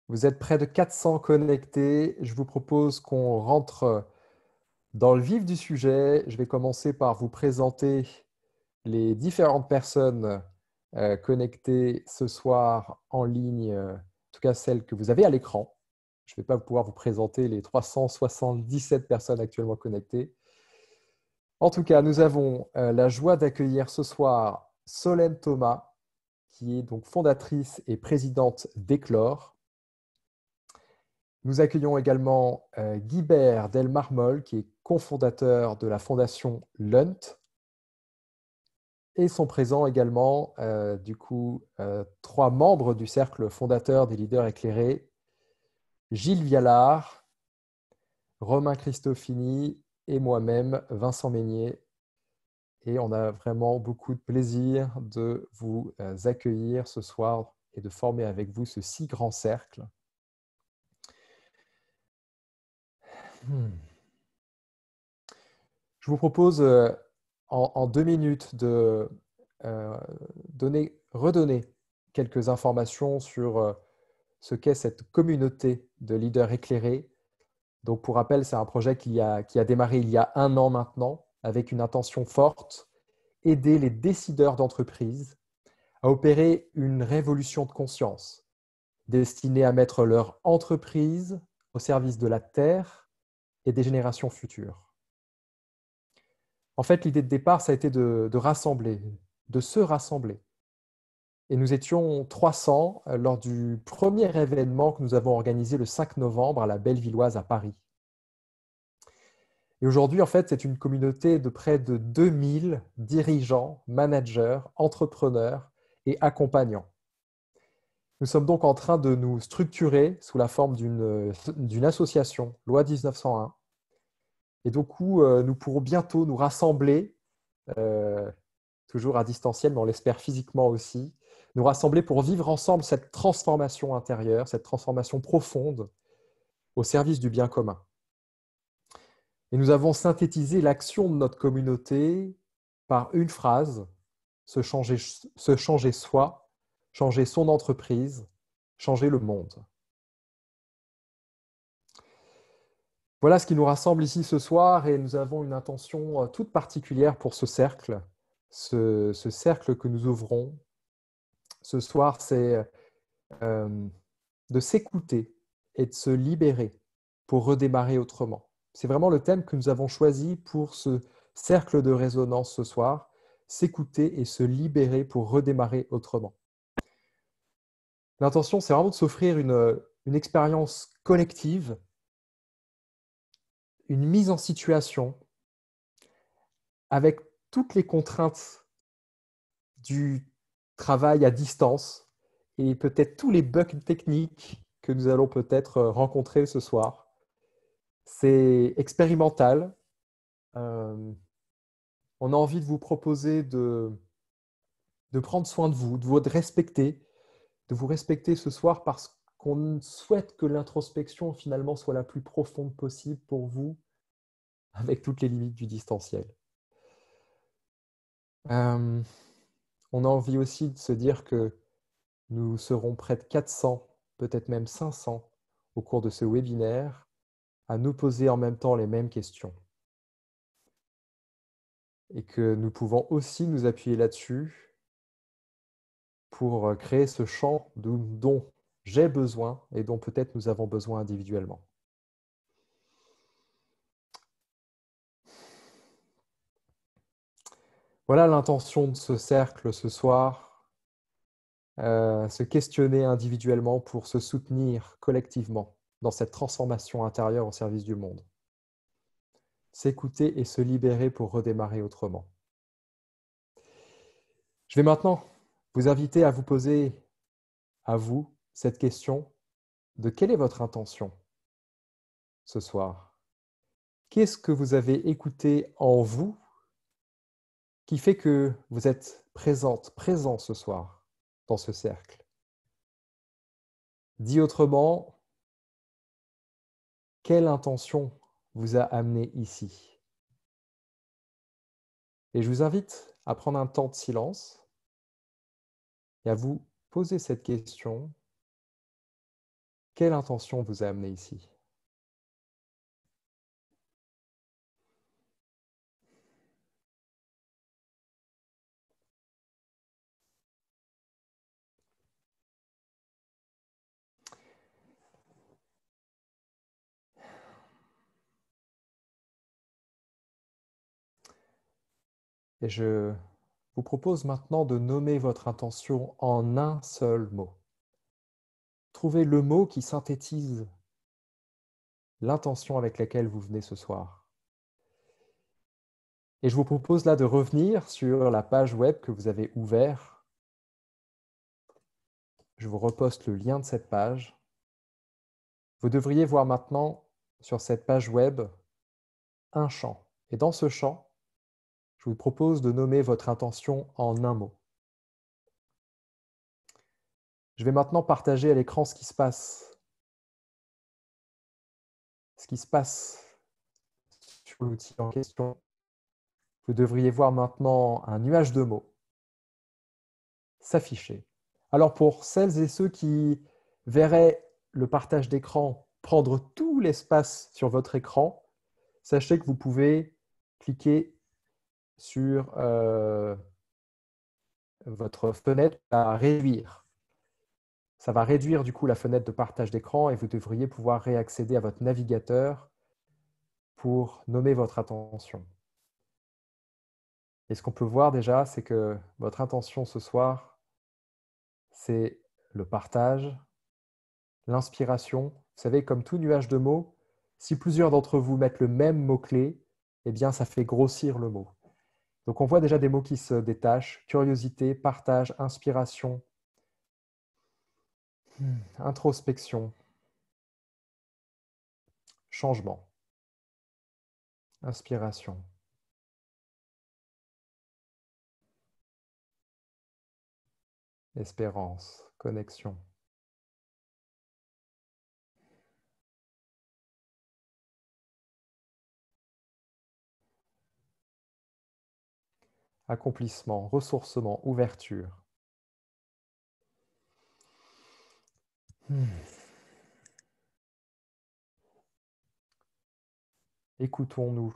Vous êtes près de 400 connectés. Je vous propose qu'on rentre dans le vif du sujet. Je vais commencer par vous présenter les différentes personnes connectées ce soir en ligne, en tout cas celles que vous avez à l'écran. Je ne vais pas pouvoir vous présenter les 377 personnes actuellement connectées. En tout cas, nous avons la joie d'accueillir ce soir Solène Thomas, qui est donc fondatrice et présidente d'Eclore. Nous accueillons également Guibert Delmarmol, qui est cofondateur de la fondation Lunt. Et sont présents également, trois membres du cercle fondateur des leaders éclairés, Gilles Vialard, Romain Cristofini et moi-même, Vincent Meignier. Et on a vraiment beaucoup de plaisir de vous accueillir ce soir et de former avec vous ce si grand cercle. Je vous propose en 2 minutes de redonner quelques informations sur ce qu'est cette communauté de leaders éclairés. Donc, pour rappel, c'est un projet qui a démarré il y a 1 an maintenant, avec une intention forte, aider les décideurs d'entreprise à opérer une révolution de conscience destinée à mettre leur entreprise au service de la Terre et des générations futures. En fait, l'idée de départ, ça a été de rassembler, de se rassembler. Et nous étions 300 lors du premier événement que nous avons organisé le 5 novembre à la Bellevilloise à Paris. Et aujourd'hui, en fait, c'est une communauté de près de 2000 dirigeants, managers, entrepreneurs et accompagnants. Nous sommes donc en train de nous structurer sous la forme d'une association, loi 1901. Et du coup, nous pourrons bientôt nous rassembler, toujours à distanciel, mais on l'espère physiquement aussi, nous rassembler pour vivre ensemble cette transformation intérieure, cette transformation profonde au service du bien commun. Et nous avons synthétisé l'action de notre communauté par une phrase, se changer soi, changer son entreprise, changer le monde. Voilà ce qui nous rassemble ici ce soir et nous avons une intention toute particulière pour ce cercle. Ce cercle que nous ouvrons ce soir, c'est de s'écouter et de se libérer pour redémarrer autrement. C'est vraiment le thème que nous avons choisi pour ce cercle de résonance ce soir, s'écouter et se libérer pour redémarrer autrement. L'intention, c'est vraiment de s'offrir une expérience collective, une mise en situation avec toutes les contraintes du travail à distance et peut-être tous les bugs techniques que nous allons peut-être rencontrer ce soir. C'est expérimental. On a envie de vous proposer de prendre soin de vous de vous respecter ce soir parce qu'on souhaite que l'introspection finalement soit la plus profonde possible pour vous avec toutes les limites du distanciel. On a envie aussi de se dire que nous serons près de 400, peut-être même 500 au cours de ce webinaire à nous poser en même temps les mêmes questions. Et que nous pouvons aussi nous appuyer là-dessus pour créer ce champ dont j'ai besoin et dont peut-être nous avons besoin individuellement. Voilà l'intention de ce cercle ce soir, se questionner individuellement pour se soutenir collectivement dans cette transformation intérieure au service du monde. S'écouter et se libérer pour redémarrer autrement. Je vais maintenant vous inviter à vous poser, à vous, cette question de quelle est votre intention ce soir? Qu'est-ce que vous avez écouté en vous qui fait que vous êtes présent ce soir dans ce cercle? Dit autrement, quelle intention vous a amené ici? Et je vous invite à prendre un temps de silence et à vous poser cette question Quelle intention vous a amené ici? Et je vous propose maintenant de nommer votre intention en un seul mot. Trouvez le mot qui synthétise l'intention avec laquelle vous venez ce soir. Et je vous propose là de revenir sur la page web que vous avez ouverte. Je vous reposte le lien de cette page. Vous devriez voir maintenant sur cette page web un champ. Et dans ce champ, je vous propose de nommer votre intention en un mot. Je vais maintenant partager à l'écran ce qui se passe. Ce qui se passe sur l'outil en question. Vous devriez voir maintenant un nuage de mots s'afficher. Alors pour celles et ceux qui verraient le partage d'écran prendre tout l'espace sur votre écran, sachez que vous pouvez cliquer sur votre fenêtre à réduire. Ça va réduire du coup la fenêtre de partage d'écran et vous devriez pouvoir réaccéder à votre navigateur pour nommer votre intention. Et ce qu'on peut voir déjà, c'est que votre intention ce soir, c'est le partage, l'inspiration. Vous savez, comme tout nuage de mots, si plusieurs d'entre vous mettent le même mot-clé, eh bien, ça fait grossir le mot. Donc, on voit déjà des mots qui se détachent. Curiosité, partage, inspiration, introspection, changement, inspiration, espérance, connexion, accomplissement, ressourcement, ouverture. Écoutons-nous.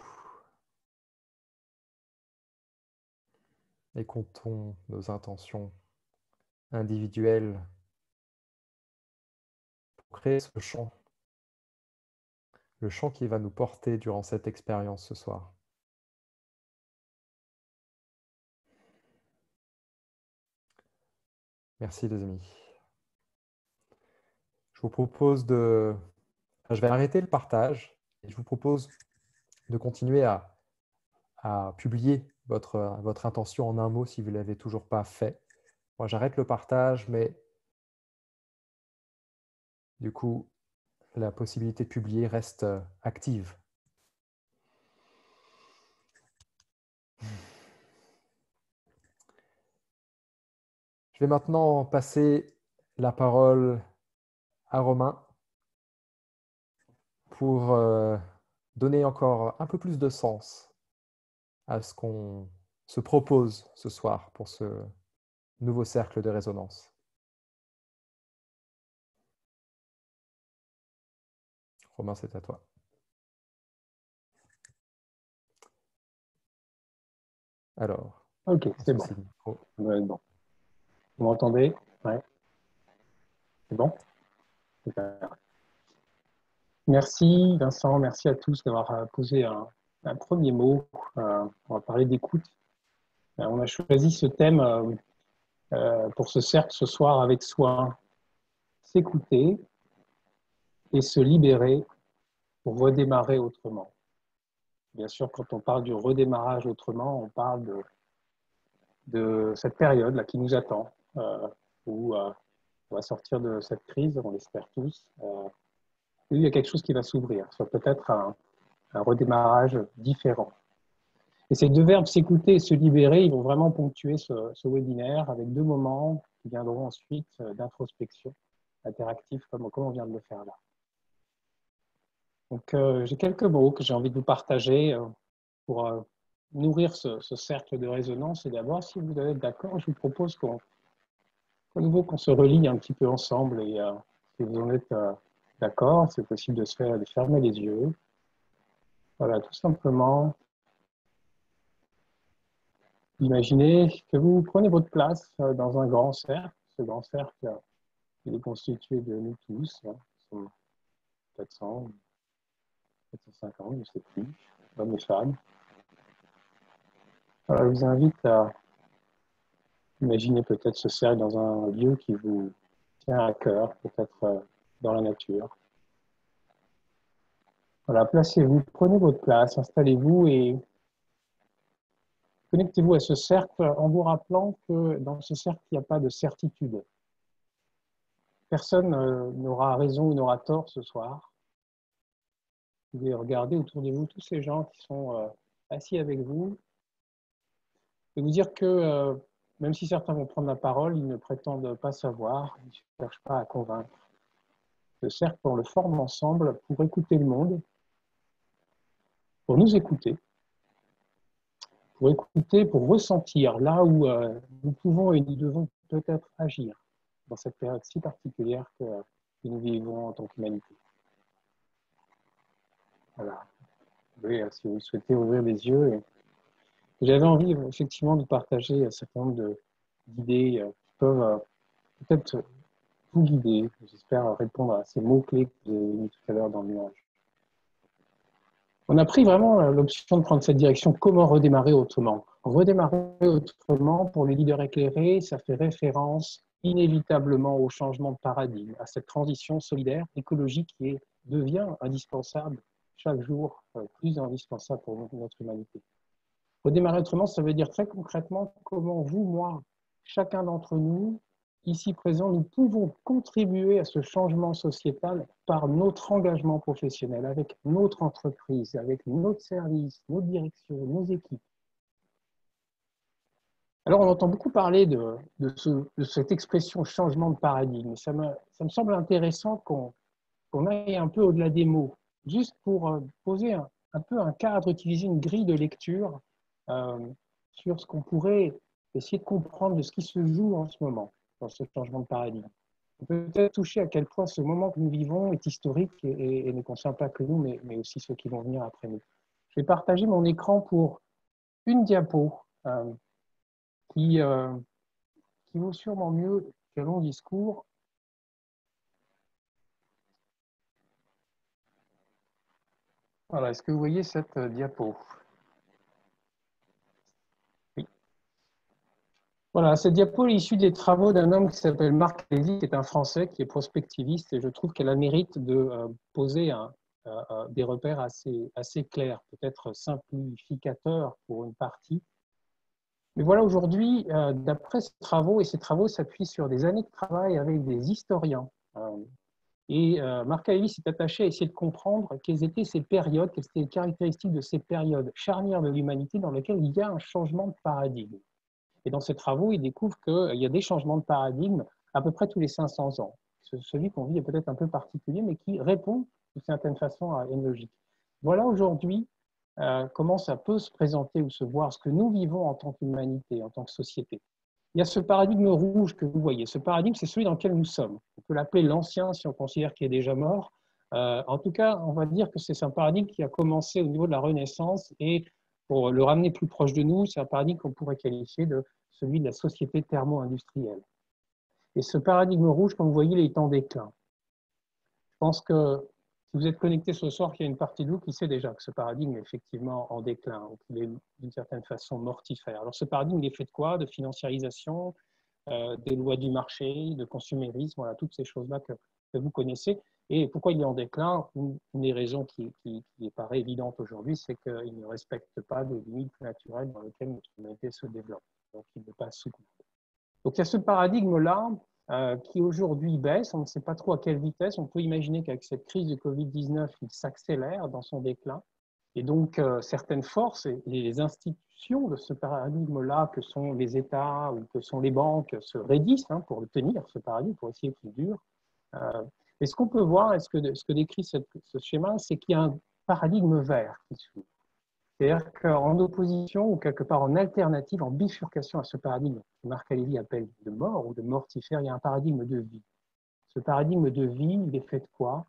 Écoutons nos intentions individuelles pour créer ce champ, le champ qui va nous porter durant cette expérience ce soir. Merci les amis. Je vous propose de... Je vais arrêter le partage et je vous propose de continuer à publier votre intention en un mot si vous ne l'avez toujours pas fait. Moi, j'arrête le partage, mais du coup, la possibilité de publier reste active. Je vais maintenant passer la parole à Romain pour donner encore un peu plus de sens à ce qu'on se propose ce soir pour ce nouveau cercle de résonance. Romain, c'est à toi. Alors, ok, c'est bon. Bon. Vous m'entendez? Ouais. C'est bon? Super. Merci Vincent, merci à tous d'avoir posé un premier mot. On va parler d'écoute. On a choisi ce thème pour ce cercle ce soir avec soin. S'écouter et se libérer pour redémarrer autrement. Bien sûr, quand on parle du redémarrage autrement, on parle de cette période-là qui nous attend, où on va sortir de cette crise, on l'espère tous. Il y a quelque chose qui va s'ouvrir, soit peut-être un redémarrage différent. Et ces deux verbes, s'écouter et se libérer, ils vont vraiment ponctuer ce webinaire avec deux moments qui viendront ensuite d'introspection interactive, comme on vient de le faire là. Donc, j'ai quelques mots que j'ai envie de vous partager pour nourrir ce cercle de résonance. Et d'abord, si vous êtes d'accord, je vous propose qu'on se relie un petit peu ensemble. Et si vous en êtes D'accord, c'est possible de fermer les yeux. Voilà, tout simplement, imaginez que vous prenez votre place dans un grand cercle. Ce grand cercle, il est constitué de nous tous, hein, nous sommes 400, 450, je ne sais plus, hommes et femmes. Voilà, je vous invite à imaginer peut-être ce cercle dans un lieu qui vous tient à cœur, peut-être dans la nature. Voilà, placez-vous, prenez votre place, installez-vous et connectez-vous à ce cercle en vous rappelant que dans ce cercle, il n'y a pas de certitude. Personne n'aura raison ou n'aura tort ce soir. Vous pouvez regarder autour de vous tous ces gens qui sont assis avec vous et vous dire que même si certains vont prendre la parole, ils ne prétendent pas savoir, ils ne cherchent pas à convaincre. Ce cercle, on le forme ensemble pour écouter le monde, pour nous écouter, pour ressentir là où nous pouvons et nous devons peut-être agir dans cette période si particulière que nous vivons en tant qu'humanité. Voilà. Oui, si vous souhaitez ouvrir les yeux. J'avais envie effectivement de partager un certain nombre d'idées qui peuvent peut-être vous guider. J'espère répondre à ces mots-clés que vous avez mis tout à l'heure dans le nuage. On a pris vraiment l'option de prendre cette direction. Comment redémarrer autrement? Redémarrer autrement, pour les leaders éclairés, ça fait référence inévitablement au changement de paradigme, à cette transition solidaire, écologique qui devient indispensable chaque jour, plus indispensable pour notre humanité. Redémarrer autrement, ça veut dire très concrètement comment vous, moi, chacun d'entre nous, ici présents, nous pouvons contribuer à ce changement sociétal par notre engagement professionnel, avec notre entreprise, avec notre service, notre direction, nos équipes. Alors, on entend beaucoup parler de cette expression changement de paradigme. Ça me semble intéressant qu'on aille un peu au-delà des mots, juste pour poser un peu un cadre, utiliser une grille de lecture sur ce qu'on pourrait essayer de comprendre de ce qui se joue en ce moment dans ce changement de paradigme. On peut peut-être toucher à quel point ce moment que nous vivons est historique et ne concerne pas que nous, mais aussi ceux qui vont venir après nous. Je vais partager mon écran pour une diapo qui vaut sûrement mieux qu'un long discours. Voilà, est-ce que vous voyez cette diapo? Oui. Voilà, cette diapo est issue des travaux d'un homme qui s'appelle Marc Lévy, qui est un Français, qui est prospectiviste, et je trouve qu'elle a le mérite de poser des repères assez clairs, peut-être simplificateurs pour une partie. Mais voilà, aujourd'hui, d'après ces travaux, et ces travaux s'appuient sur des années de travail avec des historiens, Marc Lévy s'est attaché à essayer de comprendre quelles étaient ces périodes, quelles étaient les caractéristiques de ces périodes charnières de l'humanité dans lesquelles il y a un changement de paradigme. Et dans ces travaux, il découvre qu'il y a des changements de paradigme à peu près tous les 500 ans. Celui qu'on vit est peut-être un peu particulier, mais qui répond d'une certaine façon à une logique. Voilà aujourd'hui comment ça peut se présenter ou se voir, ce que nous vivons en tant qu'humanité, en tant que société. Il y a ce paradigme rouge que vous voyez. Ce paradigme, c'est celui dans lequel nous sommes. On peut l'appeler l'ancien si on considère qu'il est déjà mort. En tout cas, on va dire que c'est un paradigme qui a commencé au niveau de la Renaissance et pour le ramener plus proche de nous, c'est un paradigme qu'on pourrait qualifier de celui de la société thermo-industrielle. Et ce paradigme rouge, comme vous voyez, il est en déclin. Je pense que si vous êtes connecté ce soir, il y a une partie de vous qui sait déjà que ce paradigme est effectivement en déclin, qu'il est d'une certaine façon mortifère. Alors ce paradigme, il est fait de quoi? De financiarisation, des lois du marché, de consumérisme, voilà, toutes ces choses-là que vous connaissez. Et pourquoi il est en déclin? Une des raisons qui paraît évidente aujourd'hui, c'est qu'il ne respecte pas les limites naturelles dans lesquelles notre humanité se développe. Donc il ne passe sous. Donc il y a ce paradigme-là qui aujourd'hui baisse, on ne sait pas trop à quelle vitesse. On peut imaginer qu'avec cette crise de Covid-19, il s'accélère dans son déclin. Et donc certaines forces et les institutions de ce paradigme-là, que sont les États ou que sont les banques, se raidissent pour le tenir, ce paradigme, pour essayer qu'il dure. Et ce qu'on peut voir, et ce que décrit ce schéma, c'est qu'il y a un paradigme vert qui s'ouvre. C'est-à-dire qu'en opposition ou quelque part en alternative, en bifurcation à ce paradigme que Marc Lévy appelle de mort ou de mortifère, il y a un paradigme de vie. Ce paradigme de vie, il est fait de quoi?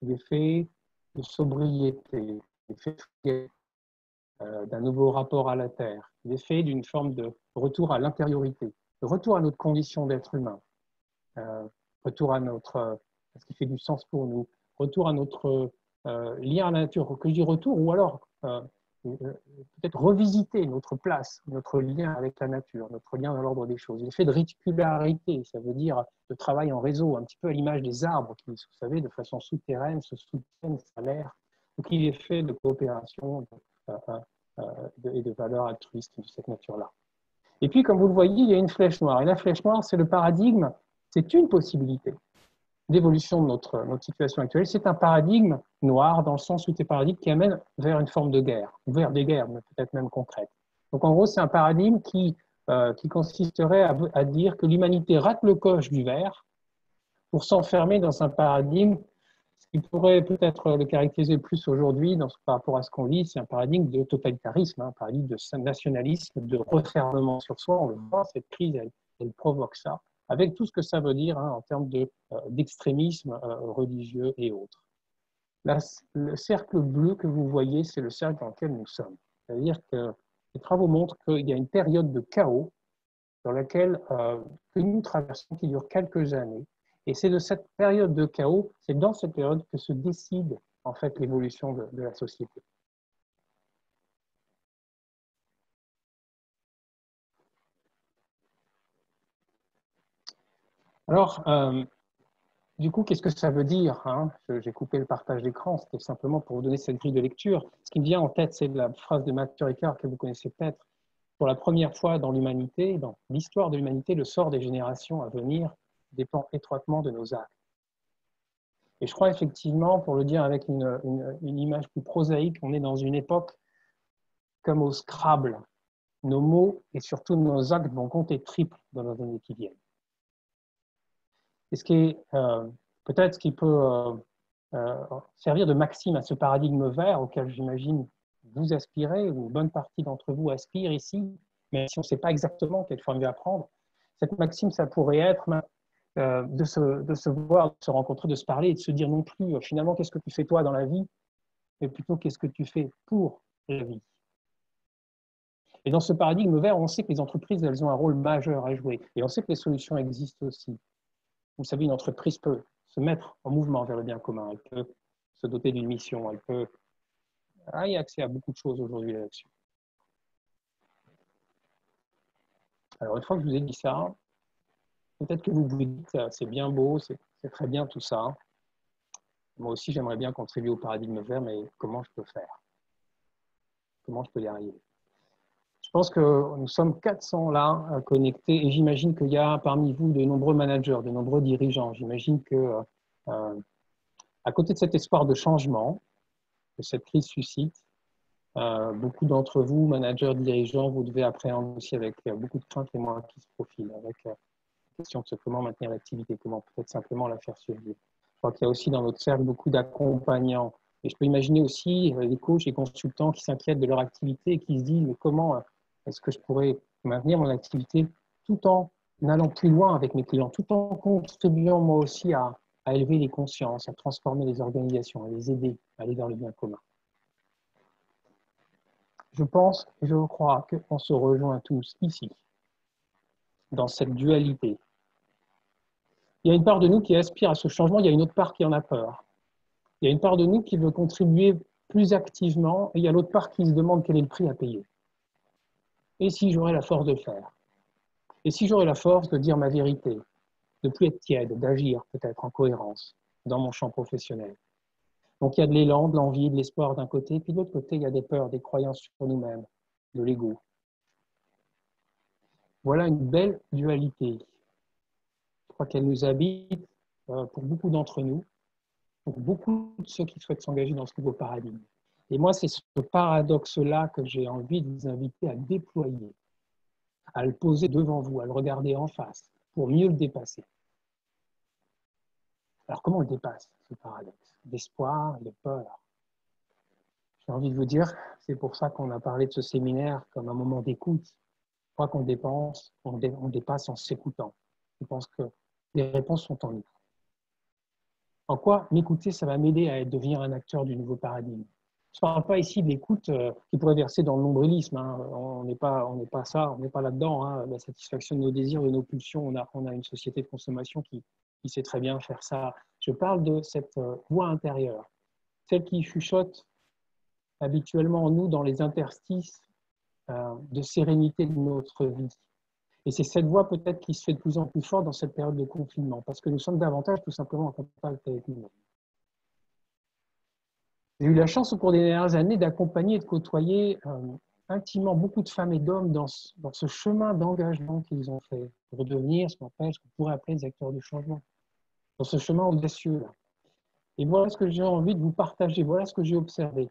il est fait de sobriété, il est fait d'un nouveau rapport à la Terre, il est fait d'une forme de retour à l'intériorité, de retour à notre condition d'être humain, retour à ce qui fait du sens pour nous, retour à notre lien à la nature, que je dis retour, ou alors peut-être revisiter notre place, notre lien avec la nature, notre lien dans l'ordre des choses. L'effet de réticularité, ça veut dire de travail en réseau, un petit peu à l'image des arbres qui, vous savez, de façon souterraine, se soutiennent à l'air. Donc il est fait de coopération et de valeurs altruistes de cette nature-là. Et puis, comme vous le voyez, il y a une flèche noire. Et la flèche noire, c'est le paradigme, c'est une possibilité d'évolution de notre situation actuelle. C'est un paradigme noir dans le sens où c'est un paradigme qui amène vers une forme de guerre, vers des guerres, mais peut-être même concrètes. Donc en gros, c'est un paradigme qui consisterait à dire que l'humanité rate le coche du verre pour s'enfermer dans un paradigme, ce qui pourrait peut-être le caractériser plus aujourd'hui par rapport à ce qu'on vit, c'est un paradigme de totalitarisme, un paradigme de nationalisme, de refermement sur soi. On le voit, cette crise, elle provoque ça, avec tout ce que ça veut dire en termes d'extrémisme religieux et autres. Là, le cercle bleu que vous voyez, c'est le cercle dans lequel nous sommes. C'est-à-dire que les travaux montrent qu'il y a une période de chaos dans laquelle que nous traversons, qui dure quelques années. Et c'est de cette période de chaos, c'est dans cette période que se décide en fait l'évolution de la société. Alors, du coup, qu'est-ce que ça veut dire J'ai coupé le partage d'écran, c'était simplement pour vous donner cette grille de lecture. Ce qui me vient en tête, c'est la phrase de Max Ricard que vous connaissez peut-être. Pour la première fois dans l'humanité, dans l'histoire de l'humanité, le sort des générations à venir dépend étroitement de nos actes. Et je crois effectivement, pour le dire avec une image plus prosaïque, on est dans une époque comme au Scrabble. Nos mots et surtout nos actes vont compter triple dans les années qui viennent. Et ce qui est peut-être ce qui peut servir de maxime à ce paradigme vert auquel j'imagine vous aspirez, ou une bonne partie d'entre vous aspirent ici, mais si on ne sait pas exactement quelle forme à prendre, cette maxime, ça pourrait être de se voir, de se rencontrer, de se parler et de se dire non plus finalement qu'est-ce que tu fais toi dans la vie, mais plutôt qu'est-ce que tu fais pour la vie. Et dans ce paradigme vert, on sait que les entreprises, elles ont un rôle majeur à jouer. Et on sait que les solutions existent aussi. Vous savez, une entreprise peut se mettre en mouvement vers le bien commun. Elle peut se doter d'une mission. Elle peut y accès à beaucoup de choses aujourd'hui là-dessus. Alors, une fois que je vous ai dit ça, peut-être que vous vous dites, c'est bien beau, c'est très bien tout ça. Moi aussi, j'aimerais bien contribuer au paradigme vert, mais comment je peux faire? Comment je peux y arriver? Je pense que nous sommes 400 là connectés et j'imagine qu'il y a parmi vous de nombreux managers, de nombreux dirigeants. J'imagine que à côté de cet espoir de changement que cette crise suscite, beaucoup d'entre vous, managers, dirigeants, vous devez appréhender aussi avec beaucoup de crainte les mois qui se profilent, avec la question de comment maintenir l'activité, comment peut-être simplement la faire survivre. Je crois qu'il y a aussi dans notre cercle beaucoup d'accompagnants. Et je peux imaginer aussi les coachs et consultants qui s'inquiètent de leur activité et qui se disent mais comment est-ce que je pourrais maintenir mon activité tout en allant plus loin avec mes clients, tout en contribuant moi aussi à élever les consciences, à transformer les organisations, à les aider à aller vers le bien commun. Je pense et je crois qu'on se rejoint tous ici, dans cette dualité. Il y a une part de nous qui aspire à ce changement, il y a une autre part qui en a peur. Il y a une part de nous qui veut contribuer plus activement et il y a l'autre part qui se demande quel est le prix à payer. Et si j'aurais la force de le faire? Et si j'aurais la force de dire ma vérité, de ne plus être tiède, d'agir peut-être en cohérence dans mon champ professionnel? Donc il y a de l'élan, de l'envie, de l'espoir d'un côté, puis de l'autre côté, il y a des peurs, des croyances sur nous-mêmes, de l'ego. Voilà une belle dualité. Je crois qu'elle nous habite pour beaucoup d'entre nous, pour beaucoup de ceux qui souhaitent s'engager dans ce nouveau paradigme. Et moi, c'est ce paradoxe-là que j'ai envie de vous inviter à déployer, à le poser devant vous, à le regarder en face, pour mieux le dépasser. Alors, comment on le dépasse, ce paradoxe d'espoir, de peur? J'ai envie de vous dire, c'est pour ça qu'on a parlé de ce séminaire comme un moment d'écoute. Je crois qu'on dépasse en s'écoutant. Je pense que les réponses sont en nous. En quoi m'écouter, ça va m'aider à devenir un acteur du nouveau paradigme. Je ne parle pas ici de l'écoute qui pourrait verser dans le nombrilisme. Hein. On n'est pas ça, on n'est pas là-dedans. Hein. La satisfaction de nos désirs, de nos pulsions, on a une société de consommation qui sait très bien faire ça. Je parle de cette voix intérieure, celle qui chuchote habituellement en nous dans les interstices de sérénité de notre vie. Et c'est cette voix peut-être qui se fait de plus en plus forte dans cette période de confinement, parce que nous sommes davantage tout simplement en contact avec nous-mêmes. J'ai eu la chance au cours des dernières années d'accompagner et de côtoyer intimement beaucoup de femmes et d'hommes dans ce chemin d'engagement qu'ils ont fait pour devenir ce qu'on pourrait appeler des acteurs du changement, dans ce chemin audacieux. Et voilà ce que j'ai envie de vous partager, voilà ce que j'ai observé.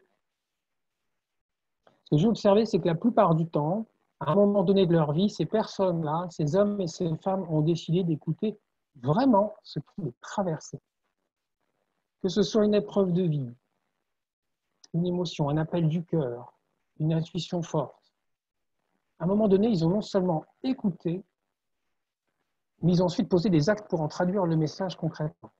Ce que j'ai observé, c'est que la plupart du temps, à un moment donné de leur vie, ces personnes-là, ces hommes et ces femmes ont décidé d'écouter vraiment ce qui les traversait. Que ce soit une épreuve de vie, une émotion, un appel du cœur, une intuition forte. À un moment donné, ils ont non seulement écouté, mais ils ont ensuite posé des actes pour en traduire le message concrètement.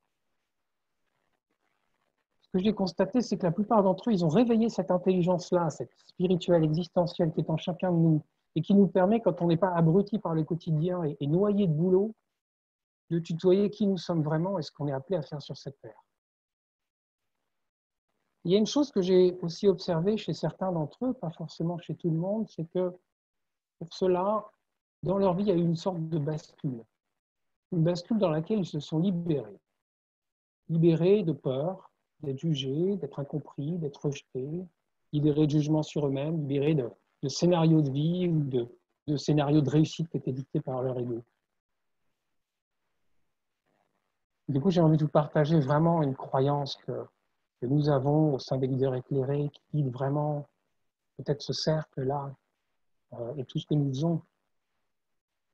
Ce que j'ai constaté, c'est que la plupart d'entre eux, ils ont réveillé cette intelligence-là, cette spirituelle, existentielle qui est en chacun de nous, et qui nous permet, quand on n'est pas abruti par le quotidien et noyé de boulot, de tutoyer qui nous sommes vraiment et ce qu'on est appelé à faire sur cette terre. Il y a une chose que j'ai aussi observée chez certains d'entre eux, pas forcément chez tout le monde, c'est que pour cela, dans leur vie, il y a eu une sorte de bascule. Une bascule dans laquelle ils se sont libérés. Libérés de peur, d'être jugés, d'être incompris, d'être rejetés, libérés de jugement sur eux-mêmes, libérés de scénarios de vie ou de scénarios de réussite qui étaient dictés par leur ego. Du coup, j'ai envie de vous partager vraiment une croyance que nous avons au sein des leaders éclairés qui guident vraiment peut-être ce cercle-là et tout ce que nous faisons.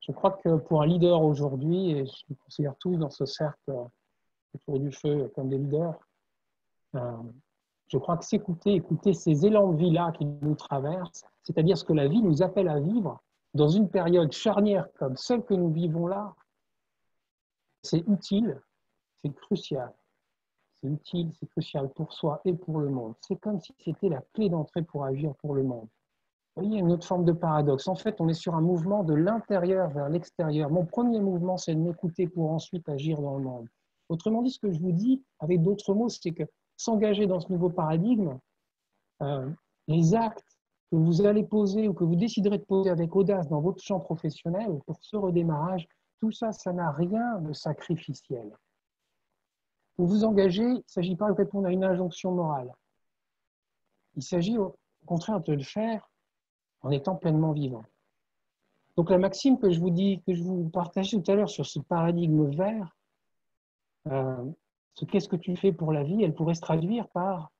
Je crois que pour un leader aujourd'hui, et je nous considère tous dans ce cercle autour du feu comme des leaders, je crois que s'écouter, écouter ces élans de vie-là qui nous traversent, c'est-à-dire ce que la vie nous appelle à vivre dans une période charnière comme celle que nous vivons là, c'est utile, c'est crucial. C'est utile, c'est crucial pour soi et pour le monde. C'est comme si c'était la clé d'entrée pour agir pour le monde. Vous voyez, une autre forme de paradoxe. En fait, on est sur un mouvement de l'intérieur vers l'extérieur. Mon premier mouvement, c'est de m'écouter pour ensuite agir dans le monde. Autrement dit, ce que je vous dis, avec d'autres mots, c'est que s'engager dans ce nouveau paradigme, les actes que vous allez poser ou que vous déciderez de poser avec audace dans votre champ professionnel pour ce redémarrage, tout ça, ça n'a rien de sacrificiel. Pour vous engager, il ne s'agit pas de répondre à une injonction morale. Il s'agit au contraire de le faire en étant pleinement vivant. Donc la maxime que je vous dis, que je vous partageais tout à l'heure sur ce paradigme vert, ce qu'est-ce que tu fais pour la vie, elle pourrait se traduire par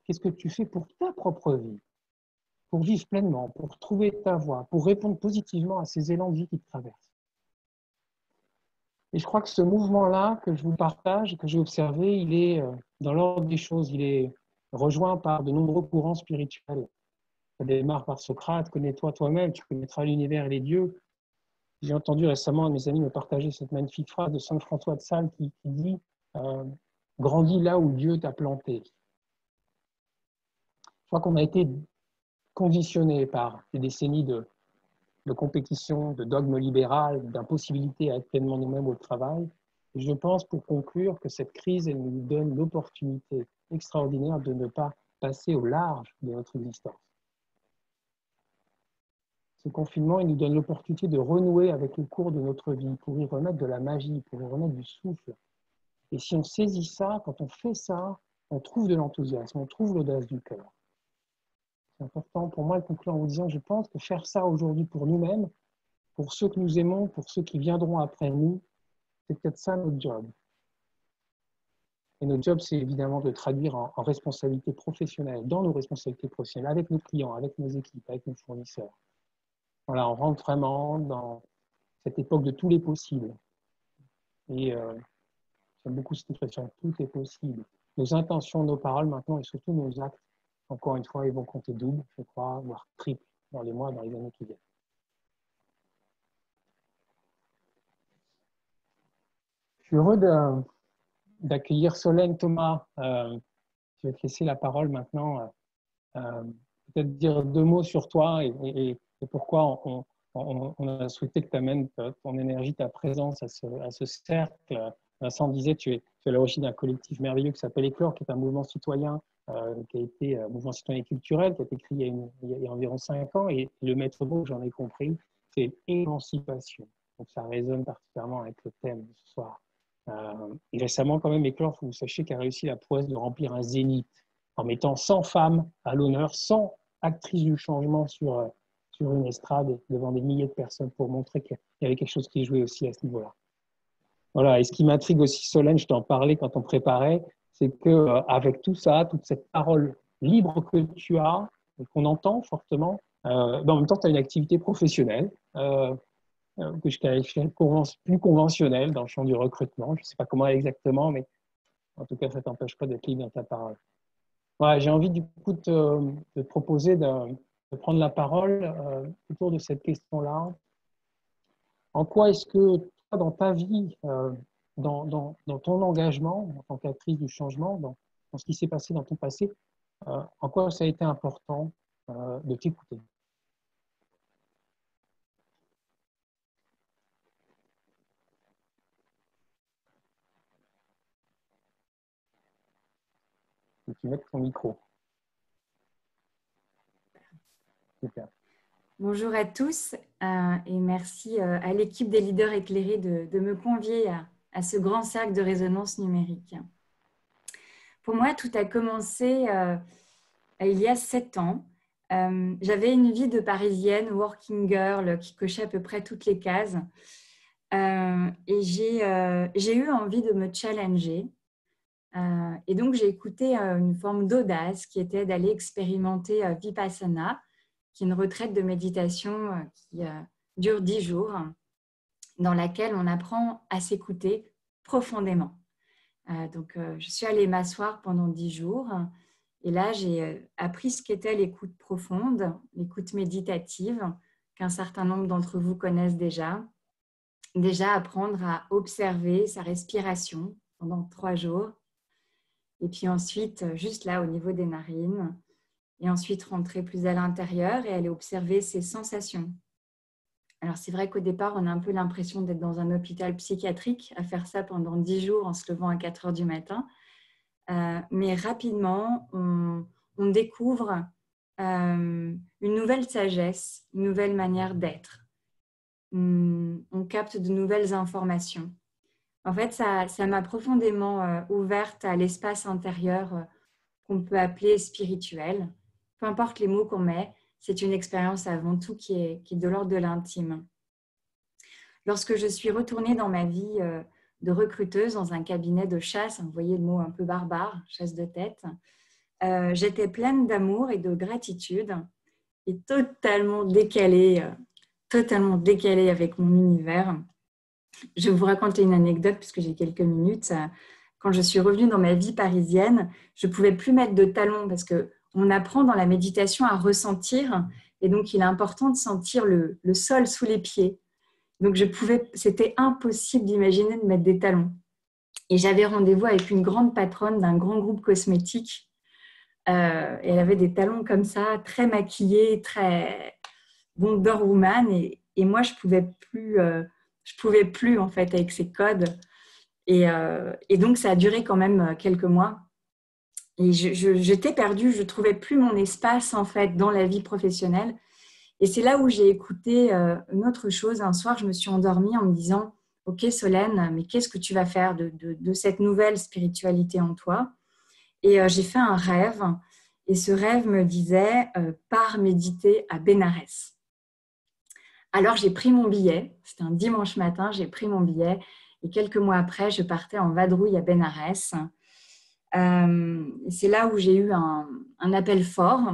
qu'est-ce que tu fais pour ta propre vie, pour vivre pleinement, pour trouver ta voie, pour répondre positivement à ces élans de vie qui te traversent. Et je crois que ce mouvement-là que je vous partage, que j'ai observé, il est dans l'ordre des choses, il est rejoint par de nombreux courants spirituels. Ça démarre par Socrate, connais-toi toi-même, tu connaîtras l'univers et les dieux. J'ai entendu récemment un de mes amis me partager cette magnifique phrase de Saint François de Sales qui dit grandis là où Dieu t'a planté. Je crois qu'on a été conditionné par des décennies de compétition, de dogme libéral, d'impossibilité à être pleinement nous-mêmes au travail. Et je pense, pour conclure, que cette crise, elle nous donne l'opportunité extraordinaire de ne pas passer au large de notre existence. Ce confinement, il nous donne l'opportunité de renouer avec le cours de notre vie, pour y remettre de la magie, pour y remettre du souffle. Et si on saisit ça, quand on fait ça, on trouve de l'enthousiasme, on trouve l'audace du cœur. C'est important pour moi de conclure en vous disant, je pense que faire ça aujourd'hui pour nous-mêmes, pour ceux que nous aimons, pour ceux qui viendront après nous, c'est peut-être ça notre job. Et notre job, c'est évidemment de traduire en responsabilité professionnelle, dans nos responsabilités professionnelles, avec nos clients, avec nos équipes, avec nos fournisseurs. Voilà, on rentre vraiment dans cette époque de tous les possibles. Et j'aime beaucoup cette expression, tout est possible. Nos intentions, nos paroles maintenant, et surtout nos actes, encore une fois, ils vont compter double, je crois, voire triple dans les mois, dans les années qui viennent. Je suis heureux d'accueillir Solène. Thomas, je vais te laisser la parole maintenant. Peut-être dire deux mots sur toi et pourquoi on a souhaité que tu amènes ton énergie, ta présence à ce cercle. Vincent disait, tu es à l'origine d'un collectif merveilleux qui s'appelle Éclore, qui est un mouvement citoyen, qui a été mouvement citoyen et culturel, qui a été créé il y a environ 5 ans. Et le maître mot, j'en ai compris, c'est émancipation. Donc ça résonne particulièrement avec le thème de ce soir. Et récemment, quand même, Éclore, il faut que vous sachiez qu'il a réussi la prouesse de remplir un zénith en mettant 100 femmes à l'honneur, 100 actrices du changement sur une estrade devant des milliers de personnes pour montrer qu'il y avait quelque chose qui jouait aussi à ce niveau-là. Voilà. Et ce qui m'intrigue aussi, Solène, je t'en parlais quand on préparait, c'est qu'avec tout ça, toute cette parole libre que tu as, et qu'on entend fortement, en même temps, tu as une activité professionnelle que je qualifie plus conventionnelle dans le champ du recrutement. Je ne sais pas comment exactement, mais en tout cas, ça ne t'empêche pas d'être libre dans ta parole. Ouais, j'ai envie du coup de te proposer de prendre la parole autour de cette question-là. En quoi est-ce que toi, dans ta vie, dans ton engagement en tant qu'actrice du changement, dans ce qui s'est passé dans ton passé, en quoi ça a été important de t'écouter? Que tu mettes ton micro. Super. Bonjour à tous et merci à l'équipe des leaders éclairés de me convier à ce grand cercle de résonance numérique. Pour moi, tout a commencé il y a 7 ans. J'avais une vie de parisienne, working girl, qui cochait à peu près toutes les cases. Et j'ai eu envie de me challenger. Et donc, j'ai écouté une forme d'audace qui était d'aller expérimenter Vipassana, qui est une retraite de méditation qui dure 10 jours, dans laquelle on apprend à s'écouter profondément. Donc, je suis allée m'asseoir pendant 10 jours et là, j'ai appris ce qu'était l'écoute profonde, l'écoute méditative, qu'un certain nombre d'entre vous connaissent déjà. Déjà, apprendre à observer sa respiration pendant 3 jours. Et puis ensuite, juste là, au niveau des narines. Et ensuite, rentrer plus à l'intérieur et aller observer ses sensations. Alors, c'est vrai qu'au départ, on a un peu l'impression d'être dans un hôpital psychiatrique à faire ça pendant 10 jours en se levant à 4 heures du matin. Mais rapidement, on découvre une nouvelle sagesse, une nouvelle manière d'être. On capte de nouvelles informations. En fait, ça m'a profondément ouverte à l'espace intérieur qu'on peut appeler spirituel. Peu importe les mots qu'on met, c'est une expérience avant tout qui est de l'ordre de l'intime. Lorsque je suis retournée dans ma vie de recruteuse dans un cabinet de chasse, vous voyez le mot un peu barbare, chasse de tête, j'étais pleine d'amour et de gratitude et totalement décalée avec mon univers. Je vous raconte une anecdote puisque j'ai quelques minutes. Quand je suis revenue dans ma vie parisienne, je ne pouvais plus mettre de talons parce qu'on apprend dans la méditation à ressentir et donc il est important de sentir le sol sous les pieds. Donc c'était impossible d'imaginer de mettre des talons. Et j'avais rendez-vous avec une grande patronne d'un grand groupe cosmétique. Elle avait des talons comme ça, très maquillés, très Wonder Woman. Et moi, je pouvais plus en fait avec ces codes. Et donc, ça a duré quand même quelques mois. Et j'étais perdue, je ne trouvais plus mon espace en fait dans la vie professionnelle. Et c'est là où j'ai écouté une autre chose. Un soir, je me suis endormie en me disant « Ok Solène, mais qu'est-ce que tu vas faire de cette nouvelle spiritualité en toi ?» Et j'ai fait un rêve. Et ce rêve me disait « Pars méditer à Bénarès ». Alors, j'ai pris mon billet. C'était un dimanche matin, j'ai pris mon billet. Et quelques mois après, je partais en vadrouille à Bénarès. C'est là où j'ai eu un appel fort.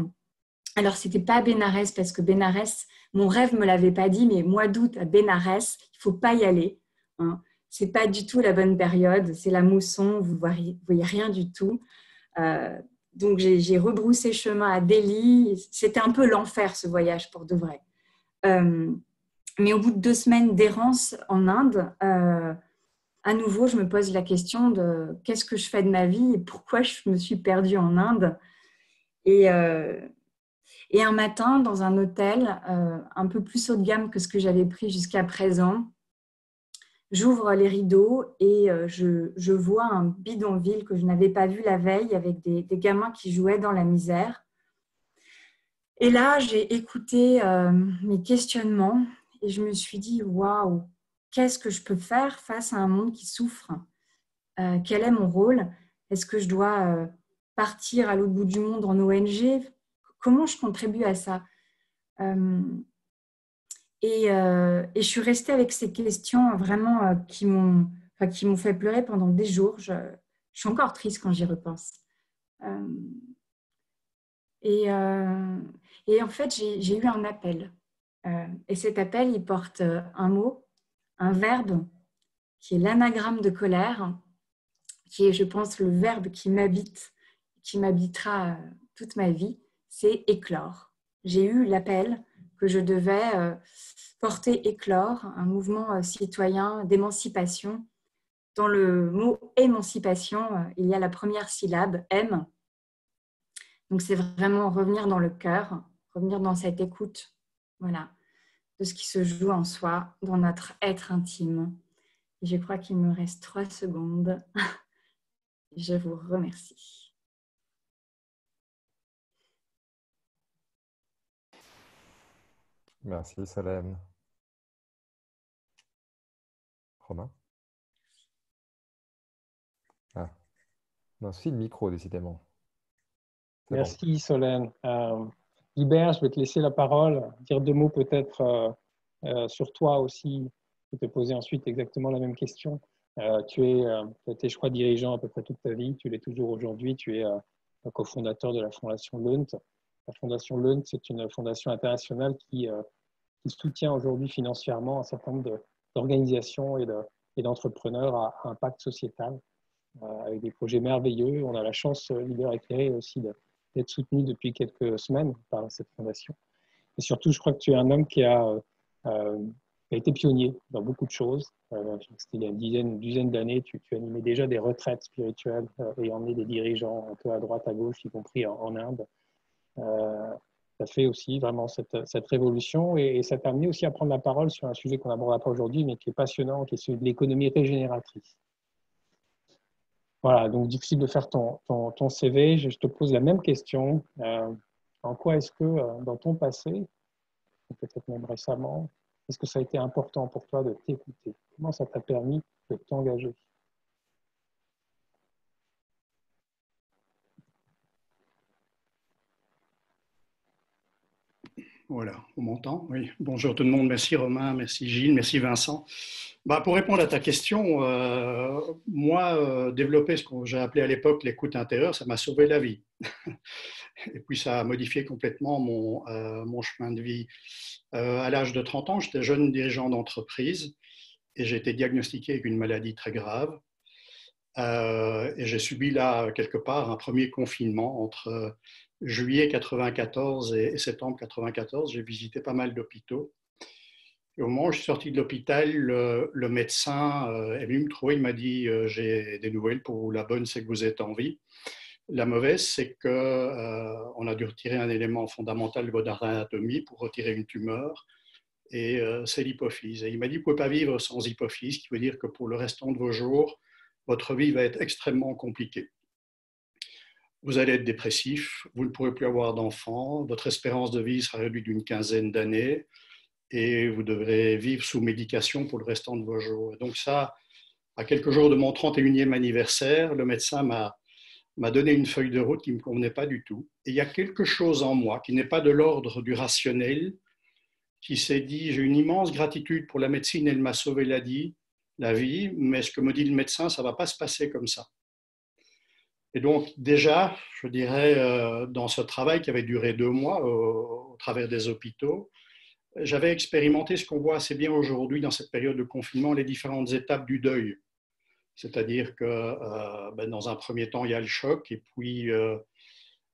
Alors, ce n'était pas Bénarès parce que Bénarès, mon rêve ne me l'avait pas dit, mais mois d'août à Bénarès, il ne faut pas y aller. Hein. Ce n'est pas du tout la bonne période. C'est la mousson, vous ne voyez rien du tout. Donc, j'ai rebroussé chemin à Delhi. C'était un peu l'enfer, ce voyage, pour de vrai. Mais au bout de 2 semaines d'errance en Inde, à nouveau, je me pose la question de qu'est-ce que je fais de ma vie et pourquoi je me suis perdue en Inde. Et un matin, dans un hôtel un peu plus haut de gamme que ce que j'avais pris jusqu'à présent, j'ouvre les rideaux et je vois un bidonville que je n'avais pas vu la veille avec des gamins qui jouaient dans la misère. Et là, j'ai écouté mes questionnements et je me suis dit, waouh, qu'est-ce que je peux faire face à un monde qui souffre? Quel est mon rôle? Est-ce que je dois partir à l'autre bout du monde en ONG? Comment je contribue à ça? Et je suis restée avec ces questions vraiment qui m'ont fait pleurer pendant des jours. Je suis encore triste quand j'y repense. Et en fait, j'ai eu un appel. Et cet appel, il porte un mot, un verbe, qui est l'anagramme de colère, qui est, je pense, le verbe qui m'habite, qui m'habitera toute ma vie, c'est éclore. J'ai eu l'appel que je devais porter éclore, un mouvement citoyen d'émancipation. Dans le mot émancipation, il y a la première syllabe, M. Donc, c'est vraiment revenir dans le cœur, revenir dans cette écoute, voilà, de ce qui se joue en soi, dans notre être intime. Et je crois qu'il me reste 3 secondes. Je vous remercie. Merci, Solène. Romain? Ah, on a aussi le micro, décidément. Merci, Solène. Hubert, je vais te laisser la parole, dire 2 mots peut-être sur toi aussi, et te poser ensuite exactement la même question. Tu as été, je crois, dirigeant à peu près toute ta vie, tu l'es toujours aujourd'hui, tu es cofondateur de la Fondation Leunt. La Fondation Leunt, c'est une fondation internationale qui soutient aujourd'hui financièrement un certain nombre d'organisations et d'entrepreneurs à impact sociétal, avec des projets merveilleux. On a la chance, Leader Éclairé aussi, d'être soutenu depuis quelques semaines par cette fondation. Et surtout, je crois que tu es un homme qui a été pionnier dans beaucoup de choses. C'était il y a une dizaine d'années, tu animais déjà des retraites spirituelles et emmené des dirigeants un peu à droite, à gauche, y compris en Inde. Ça fait aussi vraiment cette révolution et ça t'a amené aussi à prendre la parole sur un sujet qu'on n'abordera pas aujourd'hui, mais qui est passionnant, qui est celui de l'économie régénératrice. Voilà, donc difficile de faire ton CV. Je te pose la même question. En quoi est-ce que dans ton passé, peut-être même récemment, est-ce que ça a été important pour toi de t'écouter? Comment ça t'a permis de t'engager? Voilà, on m'entend? Oui. Bonjour tout le monde. Merci Romain, merci Gilles, merci Vincent. Pour répondre à ta question, moi, développer ce que j'ai appelé à l'époque l'écoute intérieure, ça m'a sauvé la vie. Et puis ça a modifié complètement mon chemin de vie. À l'âge de 30 ans, j'étais jeune dirigeant d'entreprise et j'ai été diagnostiqué avec une maladie très grave. Et j'ai subi là, quelque part, un premier confinement entre juillet 94 et septembre 94. J'ai visité pas mal d'hôpitaux. Et au moment où je suis sorti de l'hôpital, le médecin est venu me trouver. Il m'a dit j'ai des nouvelles pour vous. La bonne, c'est que vous êtes en vie. La mauvaise, c'est qu'on a dû retirer un élément fondamental de votre anatomie pour retirer une tumeur. Et c'est l'hypophyse. Et il m'a dit vous ne pouvez pas vivre sans hypophyse, ce qui veut dire que pour le restant de vos jours, votre vie va être extrêmement compliquée. Vous allez être dépressif, vous ne pourrez plus avoir d'enfants, votre espérance de vie sera réduite d'une 15aine d'années et vous devrez vivre sous médication pour le restant de vos jours. Et donc ça, à quelques jours de mon 31e anniversaire, le médecin m'a donné une feuille de route qui ne me convenait pas du tout. Et il y a quelque chose en moi qui n'est pas de l'ordre du rationnel, qui s'est dit, j'ai une immense gratitude pour la médecine, elle m'a sauvé la vie, mais ce que me dit le médecin, ça ne va pas se passer comme ça. Et donc déjà, je dirais, dans ce travail qui avait duré 2 mois au travers des hôpitaux, j'avais expérimenté ce qu'on voit assez bien aujourd'hui dans cette période de confinement, les différentes étapes du deuil. C'est-à-dire que dans un premier temps, il y a le choc, et puis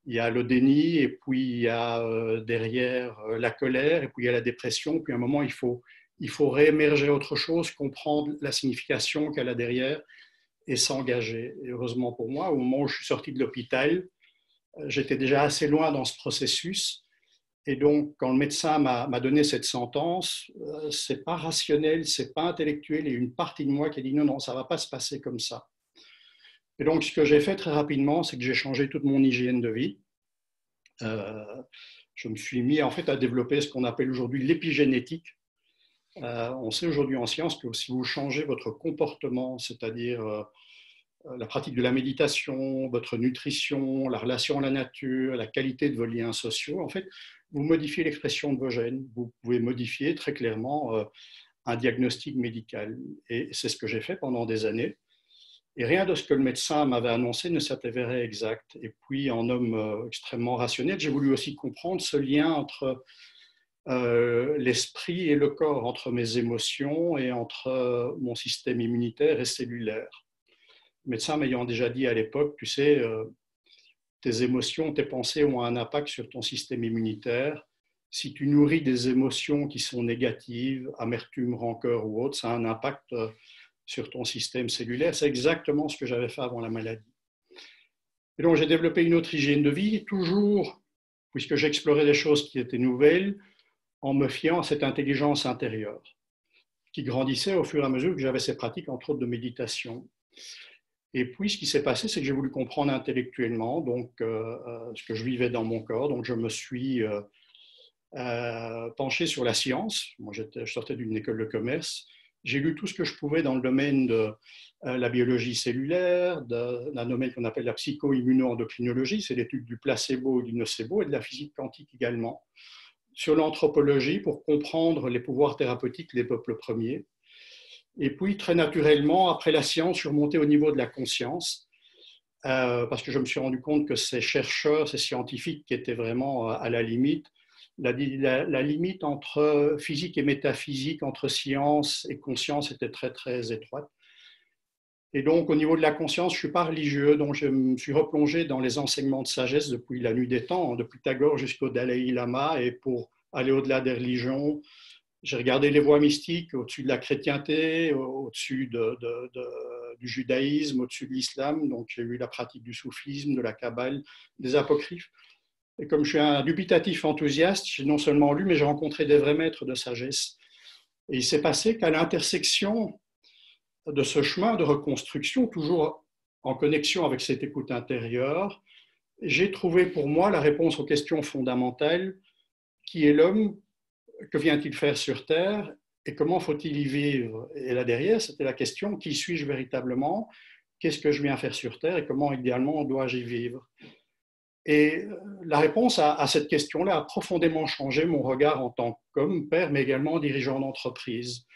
il y a le déni, et puis il y a derrière la colère, et puis il y a la dépression, puis à un moment, il faut il faut réémerger autre chose, comprendre la signification qu'elle a derrière et s'engager. Et heureusement pour moi, au moment où je suis sorti de l'hôpital, j'étais déjà assez loin dans ce processus. Et donc, quand le médecin m'a donné cette sentence, c'est pas rationnel, c'est pas intellectuel. Et une partie de moi qui a dit non, non, ça va pas se passer comme ça. Et donc, ce que j'ai fait très rapidement, c'est que j'ai changé toute mon hygiène de vie. Je me suis mis en fait à développer ce qu'on appelle aujourd'hui l'épigénétique. On sait aujourd'hui en science que si vous changez votre comportement, c'est-à-dire la pratique de la méditation, votre nutrition, la relation à la nature, la qualité de vos liens sociaux, en fait, vous modifiez l'expression de vos gènes. Vous pouvez modifier très clairement un diagnostic médical. Et c'est ce que j'ai fait pendant des années. Et rien de ce que le médecin m'avait annoncé ne s'avérait exact. Et puis, en homme extrêmement rationnel, j'ai voulu aussi comprendre ce lien entre l'esprit et le corps, entre mes émotions et entre mon système immunitaire et cellulaire. Le médecin m'ayant déjà dit à l'époque, tu sais, tes émotions, tes pensées ont un impact sur ton système immunitaire. Si tu nourris des émotions qui sont négatives, amertume, rancœur ou autre, ça a un impact sur ton système cellulaire. C'est exactement ce que j'avais fait avant la maladie. Et donc, j'ai développé une autre hygiène de vie, toujours, puisque j'explorais des choses qui étaient nouvelles, en me fiant à cette intelligence intérieure, qui grandissait au fur et à mesure que j'avais ces pratiques, entre autres de méditation. Et puis, ce qui s'est passé, c'est que j'ai voulu comprendre intellectuellement donc, ce que je vivais dans mon corps. Donc, je me suis penché sur la science. Moi, je sortais d'une école de commerce. J'ai lu tout ce que je pouvais dans le domaine de la biologie cellulaire, d'un domaine qu'on appelle la psycho-immuno-endocrinologie, c'est l'étude du placebo et du nocebo, et de la physique quantique également. Sur l'anthropologie, pour comprendre les pouvoirs thérapeutiques des peuples premiers. Et puis, très naturellement, après la science, je suis remonté au niveau de la conscience, parce que je me suis rendu compte que ces chercheurs, ces scientifiques qui étaient vraiment à la limite, la limite entre physique et métaphysique, entre science et conscience était très, très étroite. Et donc, au niveau de la conscience, je ne suis pas religieux, donc je me suis replongé dans les enseignements de sagesse depuis la nuit des temps, depuis Tagore jusqu'au Dalai Lama, et pour aller au-delà des religions, j'ai regardé les voies mystiques au-dessus de la chrétienté, au-dessus du judaïsme, au-dessus de l'islam. Donc, j'ai eu la pratique du soufisme, de la kabbale, des apocryphes. Et comme je suis un dubitatif enthousiaste, j'ai non seulement lu, mais j'ai rencontré des vrais maîtres de sagesse. Et il s'est passé qu'à l'intersection de ce chemin de reconstruction, toujours en connexion avec cette écoute intérieure, j'ai trouvé pour moi la réponse aux questions fondamentales. Qui est l'homme? Que vient-il faire sur Terre et comment faut-il y vivre? Et là derrière, c'était la question, qui suis-je véritablement? Qu'est-ce que je viens faire sur Terre et comment idéalement dois-je y vivre? Et la réponse à cette question-là a profondément changé mon regard en tant qu'homme, père, mais également dirigeant d'entreprise.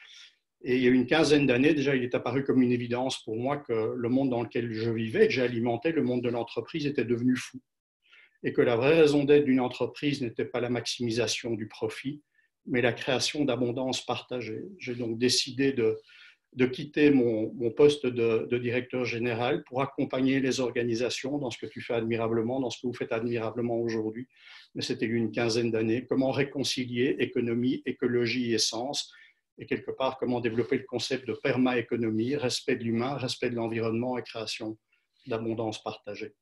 Et il y a une quinzaine d'années, déjà, il est apparu comme une évidence pour moi que le monde dans lequel je vivais, que j'ai alimenté, le monde de l'entreprise, était devenu fou. Et que la vraie raison d'être d'une entreprise n'était pas la maximisation du profit, mais la création d'abondance partagée. J'ai donc décidé de quitter mon poste de directeur général pour accompagner les organisations dans ce que tu fais admirablement, dans ce que vous faites admirablement aujourd'hui. Mais c'était une quinzaine d'années. Comment réconcilier économie, écologie et sens, et quelque part, comment développer le concept de perma-économie, respect de l'humain, respect de l'environnement et création d'abondance partagée.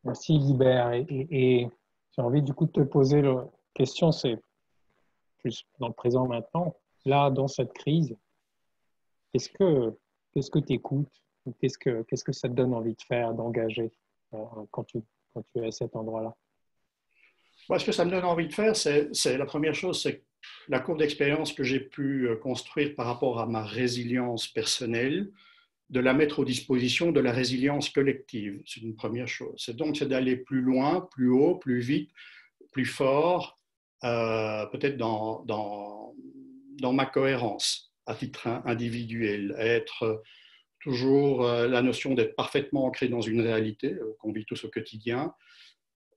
Merci, Guibert. Et j'ai envie du coup de te poser la question, c'est plus dans le présent maintenant. Là, dans cette crise, qu'est-ce que tu écoutes? Qu'est-ce que ça te donne envie de faire, d'engager quand tu es à cet endroit-là? Moi, ce que ça me donne envie de faire, c'est la première chose, c'est la courbe d'expérience que j'ai pu construire par rapport à ma résilience personnelle, de la mettre aux dispositions de la résilience collective. C'est une première chose. C'est d'aller plus loin, plus haut, plus vite, plus fort, peut-être dans ma cohérence à titre individuel, être toujours la notion d'être parfaitement ancré dans une réalité qu'on vit tous au quotidien,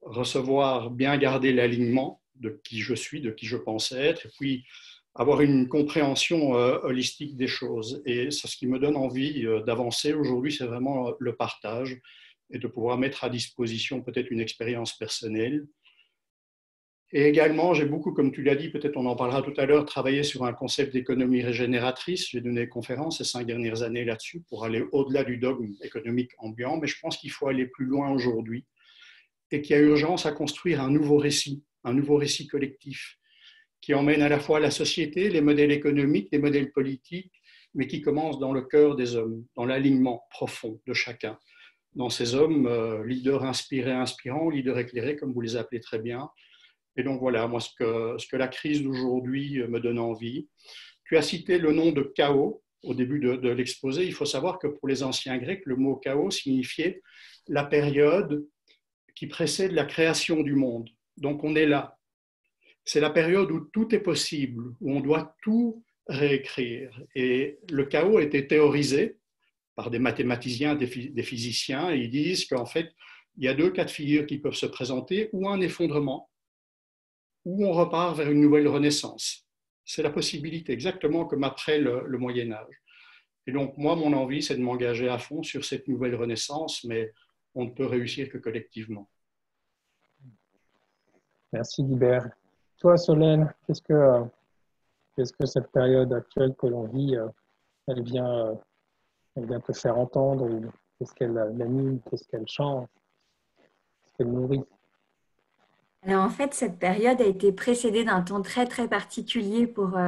recevoir, bien garder l'alignement de qui je suis, de qui je pense être, et puis avoir une compréhension holistique des choses. Et c'est ce qui me donne envie d'avancer aujourd'hui, c'est vraiment le partage et de pouvoir mettre à disposition peut-être une expérience personnelle Et également, j'ai beaucoup, comme tu l'as dit, peut-être on en parlera tout à l'heure, travaillé sur un concept d'économie régénératrice. J'ai donné des conférences ces 5 dernières années là-dessus pour aller au-delà du dogme économique ambiant, mais je pense qu'il faut aller plus loin aujourd'hui et qu'il y a urgence à construire un nouveau récit collectif qui emmène à la fois la société, les modèles économiques, les modèles politiques, mais qui commence dans le cœur des hommes, dans l'alignement profond de chacun. Dans ces hommes, leaders inspirés, inspirants, leaders éclairés, comme vous les appelez très bien. Et donc voilà, moi, ce que la crise d'aujourd'hui me donne envie. Tu as cité le nom de chaos au début de l'exposé. Il faut savoir que pour les anciens Grecs, le mot chaos signifiait la période qui précède la création du monde. Donc on est là. C'est la période où tout est possible, où on doit tout réécrire. Et le chaos a été théorisé par des mathématiciens, des physiciens, et ils disent qu'en fait, il y a 2 cas de figure qui peuvent se présenter, ou un effondrement, ou on repart vers une nouvelle renaissance. C'est la possibilité, exactement comme après le Moyen-Âge. Et donc, moi, mon envie, c'est de m'engager à fond sur cette nouvelle renaissance, mais on ne peut réussir que collectivement. Merci, Guibert. Toi, Solène, qu'est-ce que cette période actuelle que l'on vit, elle vient te faire entendre, ou qu'est-ce qu'elle anime, qu'est-ce qu'elle change, qu'est-ce qu'elle nourrit? Alors en fait, cette période a été précédée d'un temps très très particulier pour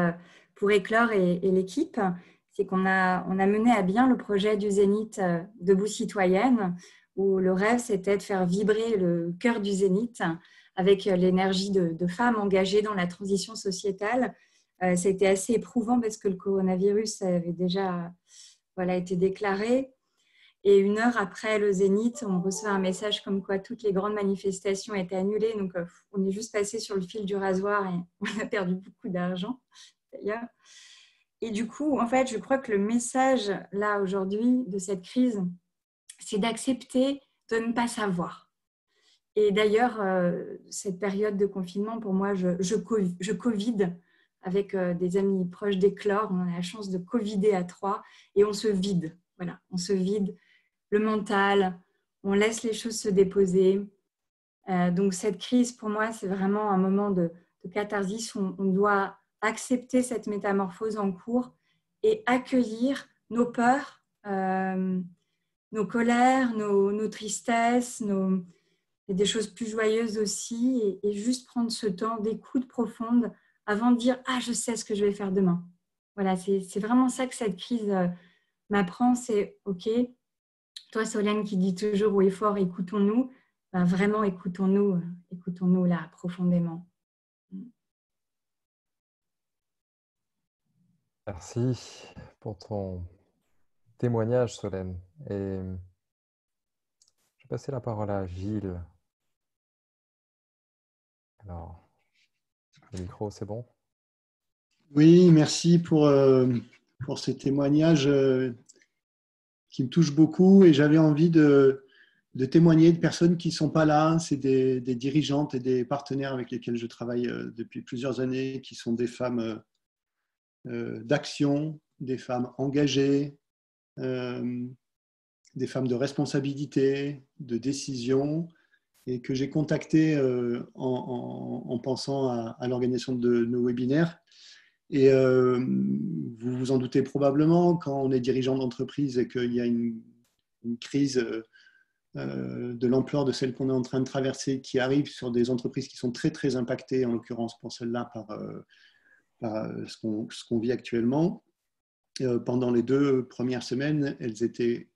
Éclore et l'équipe. C'est qu'on on a mené à bien le projet du Zénith Debout Citoyenne, où le rêve c'était de faire vibrer le cœur du Zénith avec l'énergie de femmes engagées dans la transition sociétale. C'était assez éprouvant parce que le coronavirus avait déjà été déclaré. Et 1 heure après le Zénith, on reçoit un message comme quoi toutes les grandes manifestations étaient annulées. Donc, on est juste passé sur le fil du rasoir et on a perdu beaucoup d'argent, d'ailleurs. Et du coup, en fait, je crois que le message, là, aujourd'hui, de cette crise, c'est d'accepter de ne pas savoir. Et d'ailleurs, cette période de confinement, pour moi, je Covid avec des amis proches d'Éclore. On a la chance de covider à 3 et on se vide. Voilà, on se vide le mental, on laisse les choses se déposer. Donc cette crise, pour moi, c'est vraiment un moment de catharsis où on doit accepter cette métamorphose en cours et accueillir nos peurs, nos colères, nos tristesses, et des choses plus joyeuses aussi, et juste prendre ce temps d'écoute profonde avant de dire « Ah, je sais ce que je vais faire demain ». Voilà, c'est vraiment ça que cette crise m'apprend, c'est « Ok ». Toi, Solène, qui dit toujours haut et fort, écoutons-nous, ben vraiment écoutons-nous là profondément. Merci pour ton témoignage, Solène. Et je vais passer la parole à Gilles. Alors, le micro, c'est bon? Oui, merci pour ces témoignages qui me touchent beaucoup, et j'avais envie de témoigner de personnes qui ne sont pas là. C'est des dirigeantes et des partenaires avec lesquels je travaille depuis plusieurs années, qui sont des femmes d'action, des femmes engagées, des femmes de responsabilité, de décision, et que j'ai contactées en pensant à l'organisation de nos webinaires. Et vous vous en doutez probablement, quand on est dirigeant d'entreprise et qu'il y a une crise de l'ampleur de celle qu'on est en train de traverser, qui arrive sur des entreprises qui sont très très impactées, en l'occurrence pour celle-là, par ce qu'on vit actuellement. Pendant les 2 premières semaines, elles étaient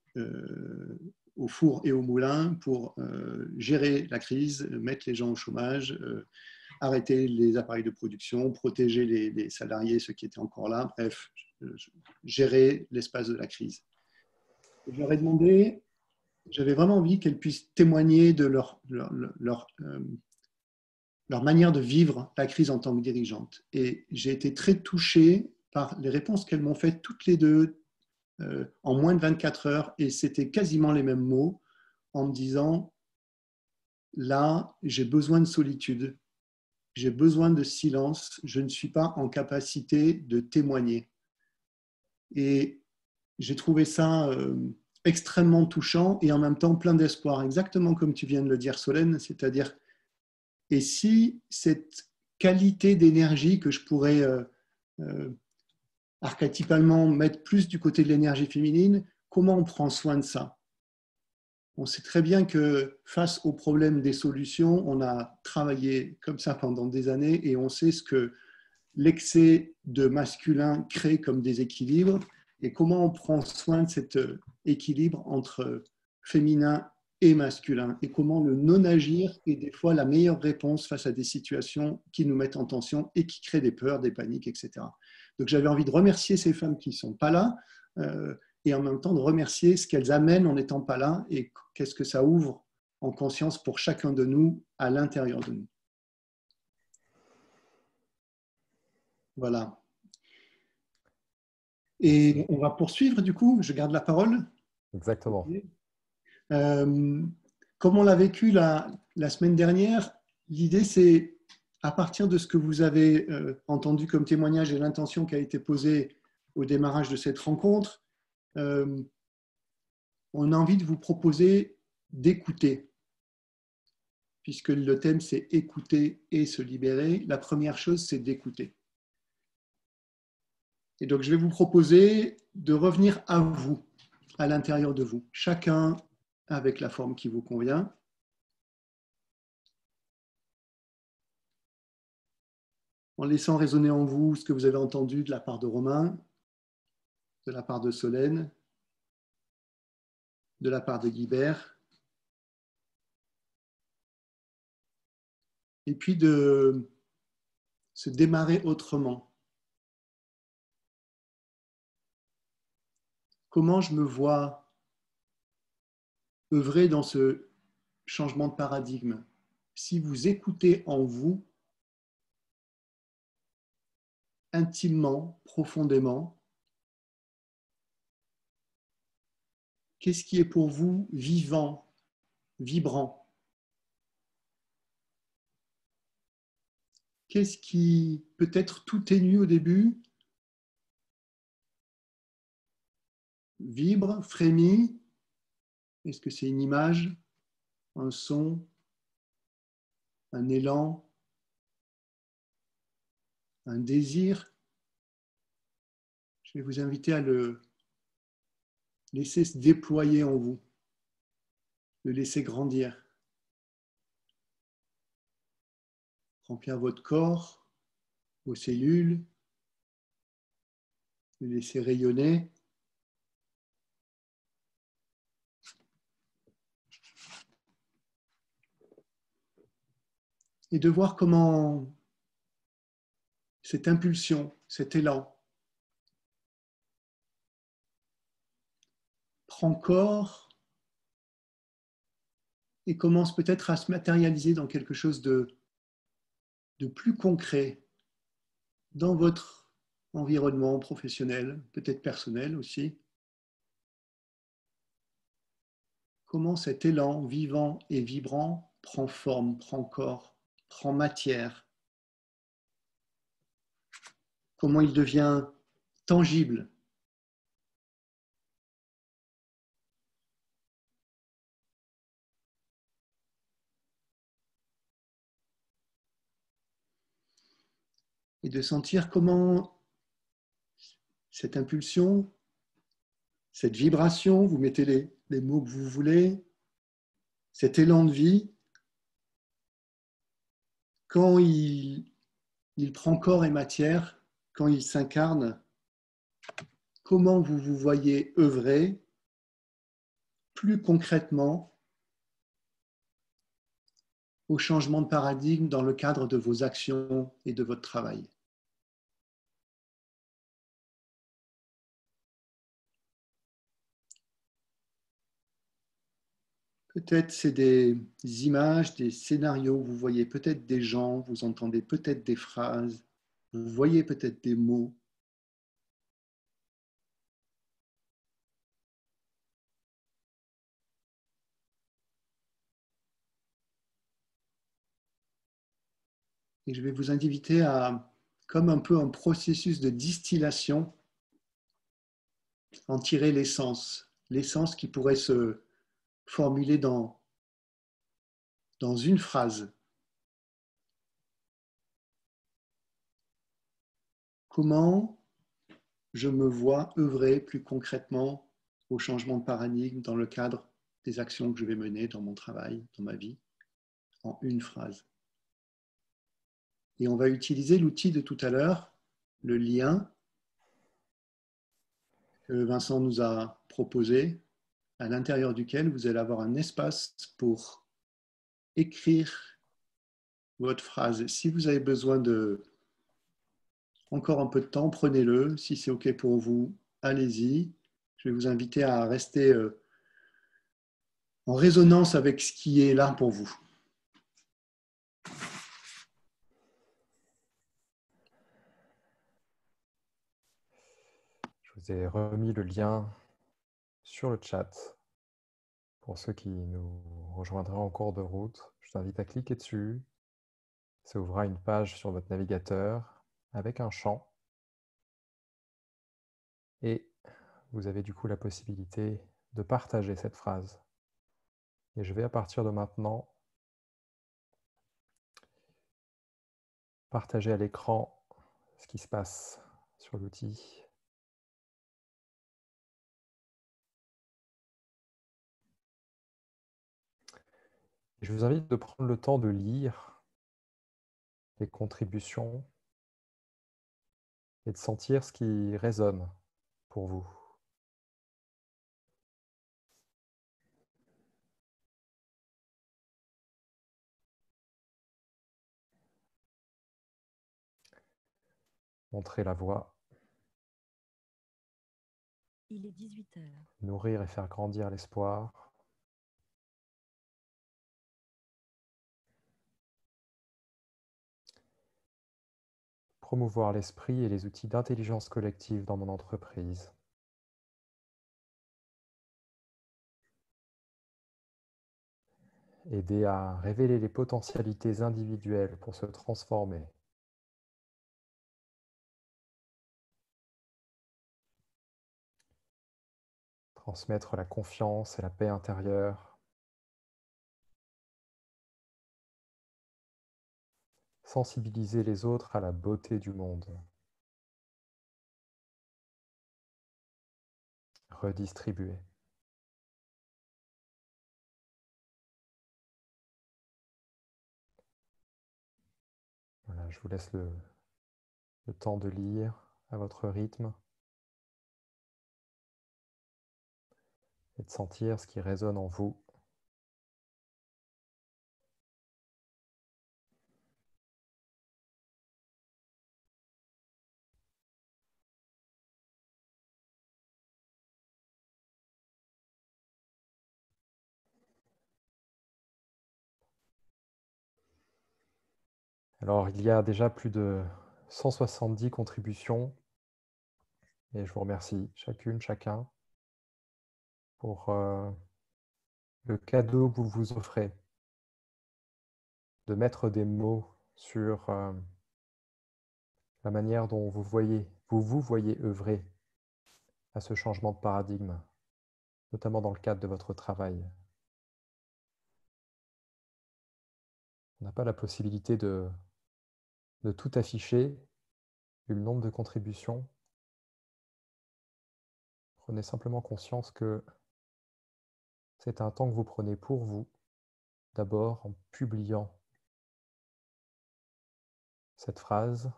au four et au moulin pour gérer la crise, mettre les gens au chômage, arrêter les appareils de production, protéger les salariés, ceux qui étaient encore là, bref, gérer l'espace de la crise. Et je leur ai demandé, j'avais vraiment envie qu'elles puissent témoigner de leur manière de vivre la crise en tant que dirigeante. Et j'ai été très touché par les réponses qu'elles m'ont faites toutes les deux en moins de 24 heures, et c'était quasiment les mêmes mots, en me disant, là, j'ai besoin de solitude. J'ai besoin de silence, je ne suis pas en capacité de témoigner. Et j'ai trouvé ça extrêmement touchant et en même temps plein d'espoir, exactement comme tu viens de le dire, Solène, c'est-à-dire Et si cette qualité d'énergie que je pourrais archétypalement mettre plus du côté de l'énergie féminine, comment on prend soin de ça? On sait très bien que face aux problèmes des solutions, on a travaillé comme ça pendant des années et on sait ce que l'excès de masculin crée comme déséquilibre et comment on prend soin de cet équilibre entre féminin et masculin et comment le non-agir est des fois la meilleure réponse face à des situations qui nous mettent en tension et qui créent des peurs, des paniques, etc. Donc j'avais envie de remercier ces femmes qui ne sont pas là et en même temps de remercier ce qu'elles amènent en n'étant pas là et qu'est-ce que ça ouvre en conscience pour chacun de nous à l'intérieur de nous. Voilà. Et on va poursuivre du coup, je garde la parole. Exactement. Comme on l'a vécu la semaine dernière, l'idée c'est, à partir de ce que vous avez entendu comme témoignage et l'intention qui a été posée au démarrage de cette rencontre, on a envie de vous proposer d'écouter, puisque le thème c'est écouter et se libérer. La première chose, c'est d'écouter. Et donc, je vais vous proposer de revenir à vous, à l'intérieur de vous, chacun avec la forme qui vous convient. En laissant résonner en vous ce que vous avez entendu de la part de Romain, de la part de Solène, de la part de Guibert, et puis de se démarrer autrement. Comment je me vois œuvrer dans ce changement de paradigme? Si vous écoutez en vous, intimement, profondément, qu'est-ce qui est pour vous vivant, vibrant? Qu'est-ce qui, peut-être tout ténu au début, vibre, frémit? Est-ce que c'est une image, un son, un élan, un désir? Je vais vous inviter à le laisser se déployer en vous, le laisser grandir, remplir votre corps, vos cellules, le laisser rayonner. Et de voir comment cette impulsion, cet élan prend corps et commence peut-être à se matérialiser dans quelque chose de plus concret dans votre environnement professionnel, peut-être personnel aussi. Comment cet élan vivant et vibrant prend forme, prend corps, prend matière. Comment il devient tangible. Et de sentir comment cette impulsion, cette vibration, vous mettez les mots que vous voulez, cet élan de vie, quand il prend corps et matière, quand il s'incarne, comment vous vous voyez œuvrer plus concrètement au changement de paradigme dans le cadre de vos actions et de votre travail. Peut-être c'est des images, des scénarios, vous voyez peut-être des gens, vous entendez peut-être des phrases, vous voyez peut-être des mots. Et je vais vous inviter à, comme un peu un processus de distillation, en tirer l'essence qui pourrait se formuler dans une phrase. comment je me vois œuvrer plus concrètement au changement de paradigme dans le cadre des actions que je vais mener dans mon travail, dans ma vie, en une phrase. Et on va utiliser l'outil de tout à l'heure, le lien que Vincent nous a proposé, à l'intérieur duquel vous allez avoir un espace pour écrire votre phrase. Si vous avez besoin de encore un peu de temps, prenez-le. Si c'est OK pour vous, allez-y. Je vais vous inviter à rester en résonance avec ce qui est là pour vous. Je vous ai remis le lien sur le chat pour ceux qui nous rejoindraient en cours de route. Je vous invite à cliquer dessus. Ça ouvrira une page sur votre navigateur avec un champ. Et vous avez du coup la possibilité de partager cette phrase. Et je vais à partir de maintenant partager à l'écran ce qui se passe sur l'outil. Je vous invite de prendre le temps de lire les contributions et de sentir ce qui résonne pour vous. Montrer la voie. Il est 18 heures. Nourrir et faire grandir l'espoir. Promouvoir l'esprit et les outils d'intelligence collective dans mon entreprise. Aider à révéler les potentialités individuelles pour se transformer. Transmettre la confiance et la paix intérieure. Sensibiliser les autres à la beauté du monde. Redistribuer. Voilà, je vous laisse le temps de lire à votre rythme et de sentir ce qui résonne en vous. Alors, il y a déjà plus de 170 contributions et je vous remercie chacune, chacun pour le cadeau que vous vous offrez de mettre des mots sur la manière dont vous voyez œuvrer à ce changement de paradigme, notamment dans le cadre de votre travail. On n'a pas la possibilité de tout afficher, vu le nombre de contributions. Prenez simplement conscience que c'est un temps que vous prenez pour vous, d'abord en publiant cette phrase,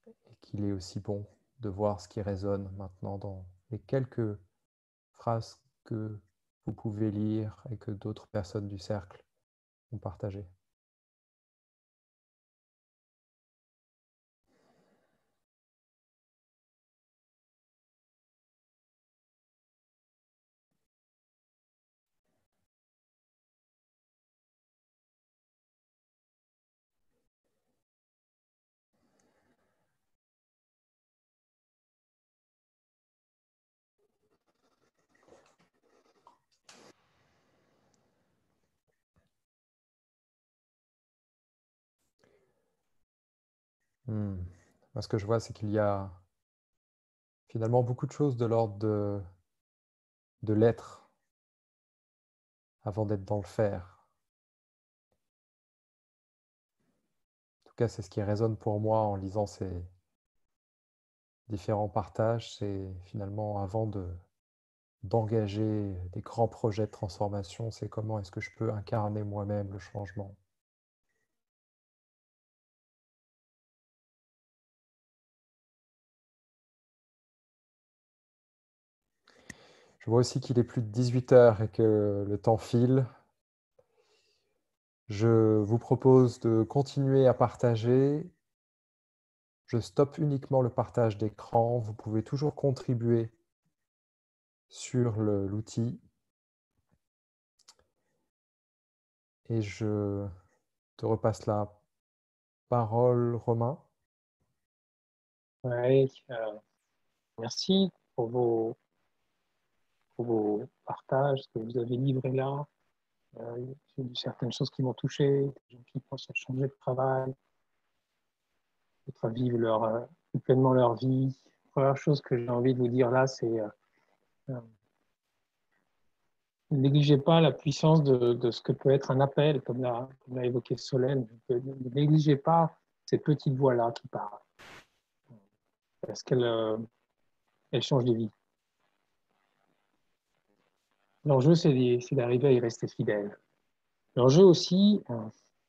et qu'il est aussi bon de voir ce qui résonne maintenant dans les quelques phrases que vous pouvez lire et que d'autres personnes du cercle ont partagées. Moi, ce que je vois, c'est qu'il y a finalement beaucoup de choses de l'ordre de l'être avant d'être dans le faire. cas, c'est ce qui résonne pour moi en lisant ces différents partages. C'est finalement, avant d'engager des grands projets de transformation, c'est comment est-ce que je peux incarner moi-même le changement. Je vois aussi qu'il est plus de 18 heures et que le temps file. Je vous propose de continuer à partager. Je stoppe uniquement le partage d'écran. Vous pouvez toujours contribuer sur l'outil. Et je te repasse la parole, Romain. Ouais, merci pour vos partages, ce que vous avez livré là. J'ai vu certaines choses qui m'ont touché, des gens qui pensent à changer de travail, d'autres à vivre plus pleinement leur vie. La première chose que j'ai envie de vous dire là, c'est ne négligez pas la puissance de ce que peut être un appel, comme l'a évoqué Solène. Ne négligez pas ces petites voix-là qui parlent, parce qu'elles changent de vie. L'enjeu, c'est d'arriver à y rester fidèle. L'enjeu aussi,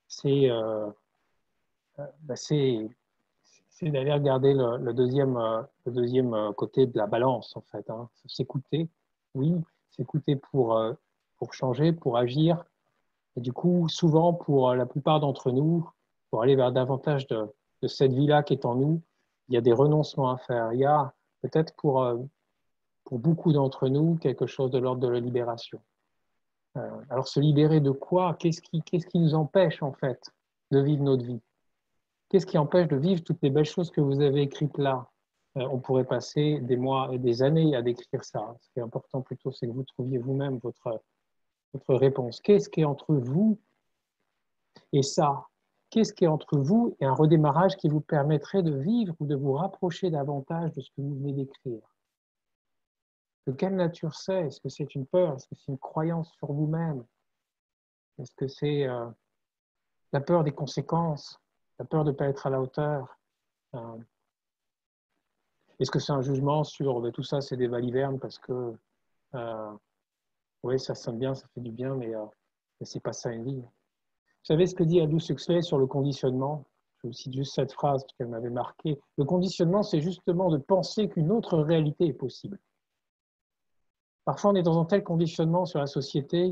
c'est d'aller regarder le deuxième côté de la balance, en fait. Hein. S'écouter, oui, s'écouter pour changer, pour agir. Et du coup, souvent, pour la plupart d'entre nous, pour aller vers davantage de cette vie-là qui est en nous, il y a des renoncements à faire. Il y a peut-être pour beaucoup d'entre nous quelque chose de l'ordre de la libération. Alors, se libérer de quoi? Qu'est-ce qui nous empêche, en fait, de vivre notre vie? Qu'est-ce qui empêche de vivre toutes les belles choses que vous avez écrites là? On pourrait passer des mois et des années à décrire ça. Ce qui est important plutôt, c'est que vous trouviez vous-même votre réponse. Qu'est-ce qui est entre vous et ça? Qu'est-ce qui est entre vous et un redémarrage qui vous permettrait de vivre ou de vous rapprocher davantage de ce que vous venez d'écrire? De quelle nature c'est? Est-ce que c'est une peur? Est-ce que c'est une croyance sur vous-même? Est-ce que c'est la peur des conséquences? La peur de ne pas être à la hauteur? Est-ce que c'est un jugement sur tout ça, c'est des balivernes parce que oui, ça sonne bien, ça fait du bien, mais c'est pas ça une vie. Vous savez ce que dit Aldous Huxley sur le conditionnement? Je vous cite juste cette phrase parce qu'elle m'avait marqué. Le conditionnement, c'est justement de penser qu'une autre réalité est possible. Parfois, on est dans un tel conditionnement sur la société,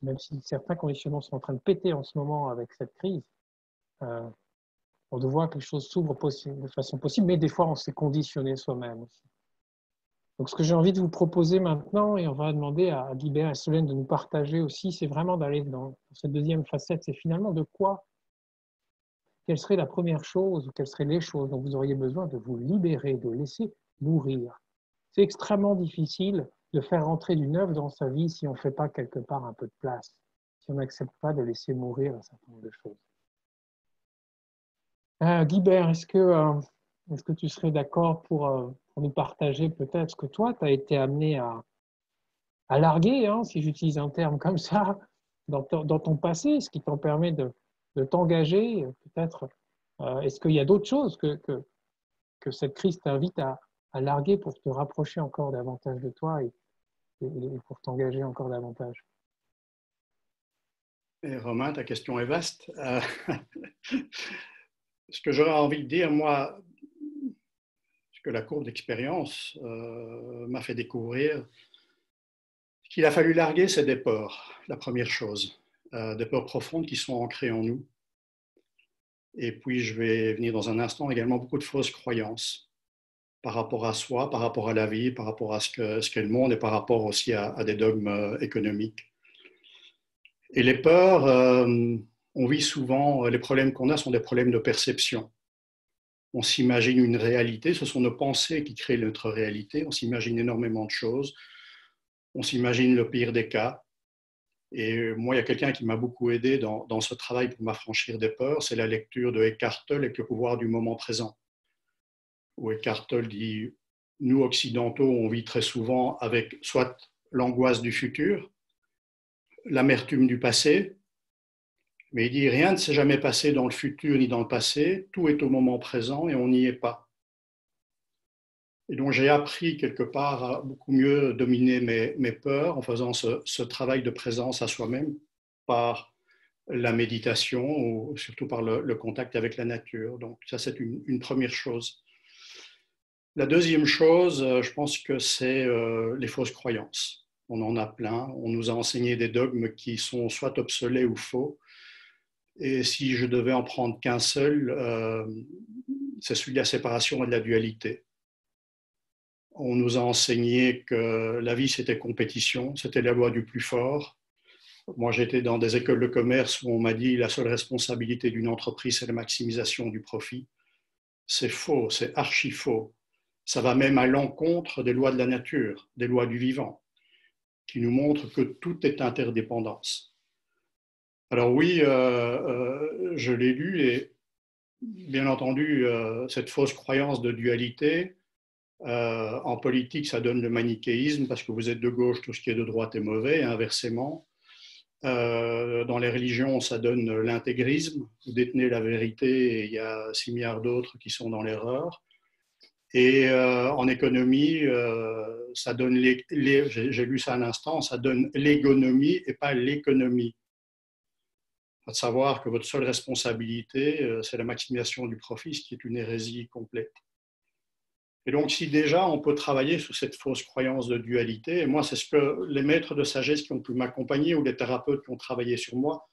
même si certains conditionnements sont en train de péter en ce moment avec cette crise, on doit voir que les choses s'ouvrent de façon possible, mais des fois, on s'est conditionné soi-même aussi. Donc, ce que j'ai envie de vous proposer maintenant, et on va demander à Guibert et à Solène de nous partager aussi, c'est vraiment d'aller dans cette deuxième facette, c'est finalement de quoi, quelle serait la première chose, ou quelles seraient les choses dont vous auriez besoin de vous libérer, de laisser mourir. C'est extrêmement difficile de faire rentrer du neuf dans sa vie si on ne fait pas quelque part un peu de place, si on n'accepte pas de laisser mourir un certain nombre de choses. Guibert, est-ce que tu serais d'accord pour nous partager peut-être ce que toi, tu as été amené à larguer, hein, si j'utilise un terme comme ça, dans ton passé, ce qui t'en permet de t'engager, peut-être. Est-ce qu'il y a d'autres choses que cette crise t'invite à larguer pour te rapprocher encore davantage de toi et pour t'engager encore davantage? Et Romain, ta question est vaste. Ce que j'aurais envie de dire, moi, ce que la courbe d'expérience m'a fait découvrir, ce qu'il a fallu larguer, c'est des peurs, la première chose. Des peurs profondes qui sont ancrées en nous. Et puis, je vais venir dans un instant également beaucoup de fausses croyances par rapport à soi, par rapport à la vie, par rapport à ce qu'est le monde et par rapport aussi à des dogmes économiques. Et les peurs, on vit souvent, les problèmes qu'on a sont des problèmes de perception. On s'imagine une réalité, ce sont nos pensées qui créent notre réalité, on s'imagine énormément de choses, on s'imagine le pire des cas. Et moi, il y a quelqu'un qui m'a beaucoup aidé dans ce travail pour m'affranchir des peurs, c'est la lecture de Eckhart Tolle avec le pouvoir du moment présent. Où Eckhart Tolle dit, nous occidentaux, on vit très souvent avec soit l'angoisse du futur, l'amertume du passé, Mais il dit, rien ne s'est jamais passé dans le futur ni dans le passé, tout est au moment présent et on n'y est pas. Et donc j'ai appris quelque part à beaucoup mieux dominer mes peurs en faisant ce travail de présence à soi-même par la méditation ou surtout par le contact avec la nature. Donc ça, c'est une première chose. La deuxième chose, je pense que c'est les fausses croyances. On en a plein. On nous a enseigné des dogmes qui sont soit obsolètes ou faux. Et si je devais en prendre qu'un seul, c'est celui de la séparation et de la dualité. On nous a enseigné que la vie, c'était compétition, c'était la loi du plus fort. Moi, j'étais dans des écoles de commerce où on m'a dit la seule responsabilité d'une entreprise, c'est la maximisation du profit. C'est faux, c'est archi faux. Ça va même à l'encontre des lois de la nature, des lois du vivant, qui nous montrent que tout est interdépendance. Alors oui, je l'ai lu et bien entendu, cette fausse croyance de dualité, en politique, ça donne le manichéisme parce que vous êtes de gauche, tout ce qui est de droite est mauvais, et inversement. Dans les religions, ça donne l'intégrisme. Vous détenez la vérité et il y a 6 milliards d'autres qui sont dans l'erreur. Et en économie, ça donne j'ai lu ça à l'instant, ça donne l'égonomie et pas l'économie. De savoir que votre seule responsabilité, c'est la maximisation du profit, ce qui est une hérésie complète. Et donc, si déjà on peut travailler sur cette fausse croyance de dualité, et moi, c'est ce que les maîtres de sagesse qui ont pu m'accompagner ou les thérapeutes qui ont travaillé sur moi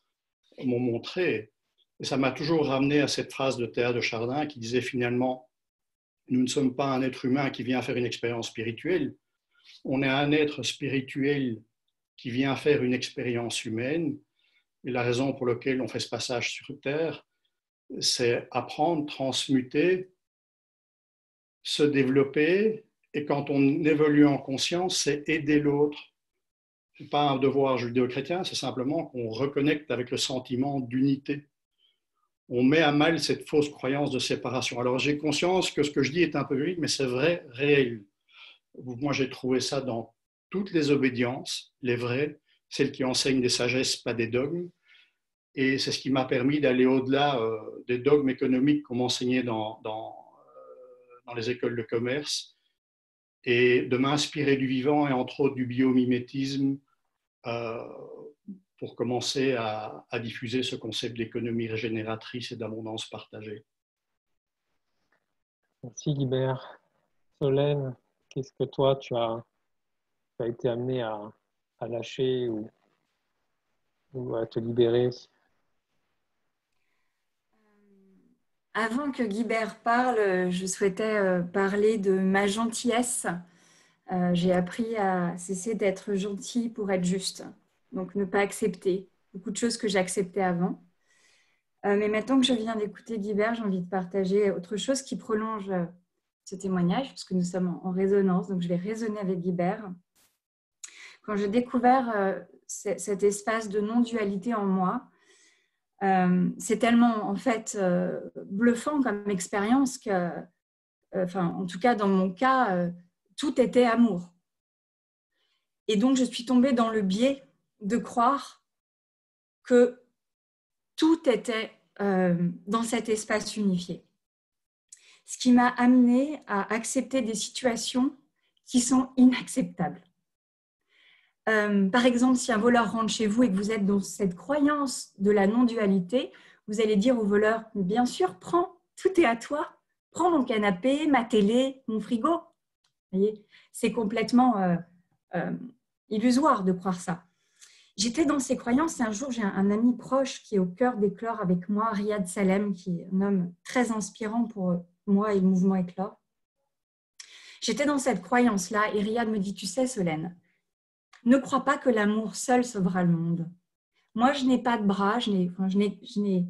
m'ont montré. Et ça m'a toujours ramené à cette phrase de Théa de Chardin qui disait finalement, nous ne sommes pas un être humain qui vient faire une expérience spirituelle, on est un être spirituel qui vient faire une expérience humaine. Et la raison pour laquelle on fait ce passage sur Terre, c'est apprendre, transmuter, se développer, et quand on évolue en conscience, c'est aider l'autre. Ce n'est pas un devoir judéo-chrétien, c'est simplement qu'on reconnecte avec le sentiment d'unité. On met à mal cette fausse croyance de séparation. Alors j'ai conscience que ce que je dis est un peu vite, mais c'est vrai, réel. Moi j'ai trouvé ça dans toutes les obédiences, les vraies, celles qui enseignent des sagesses, pas des dogmes. Et c'est ce qui m'a permis d'aller au-delà des dogmes économiques qu'on m'enseignait dans les écoles de commerce et de m'inspirer du vivant et entre autres du biomimétisme pour commencer à diffuser ce concept d'économie régénératrice et d'abondance partagée. Merci Guibert. Solène, qu'est-ce que toi tu as été amené à lâcher ou à te libérer? Avant que Guibert parle, je souhaitais parler de ma gentillesse. J'ai appris à cesser d'être gentil pour être juste. Donc, ne pas accepter beaucoup de choses que j'acceptais avant. Mais maintenant que je viens d'écouter Guibert, j'ai envie de partager autre chose qui prolonge ce témoignage, puisque nous sommes en résonance. Donc, je vais raisonner avec Guibert. Quand j'ai découvert cet espace de non-dualité en moi, c'est tellement en fait bluffant comme expérience que, en tout cas dans mon cas, tout était amour. Et donc je suis tombée dans le biais de croire que tout était dans cet espace unifié. Ce qui m'a amenée à accepter des situations qui sont inacceptables. Par exemple, si un voleur rentre chez vous et que vous êtes dans cette croyance de la non-dualité, vous allez dire au voleur, bien sûr, prends, tout est à toi. Prends mon canapé, ma télé, mon frigo. Vous voyez, c'est complètement illusoire de croire ça. J'étais dans ces croyances et un jour, j'ai un ami proche qui est au cœur d'Éclore avec moi, Riyad Salem, qui est un homme très inspirant pour moi et le mouvement Éclore. J'étais dans cette croyance-là et Riyad me dit, tu sais Solène, ne crois pas que l'amour seul sauvera le monde. Moi, je n'ai pas de bras, je n'ai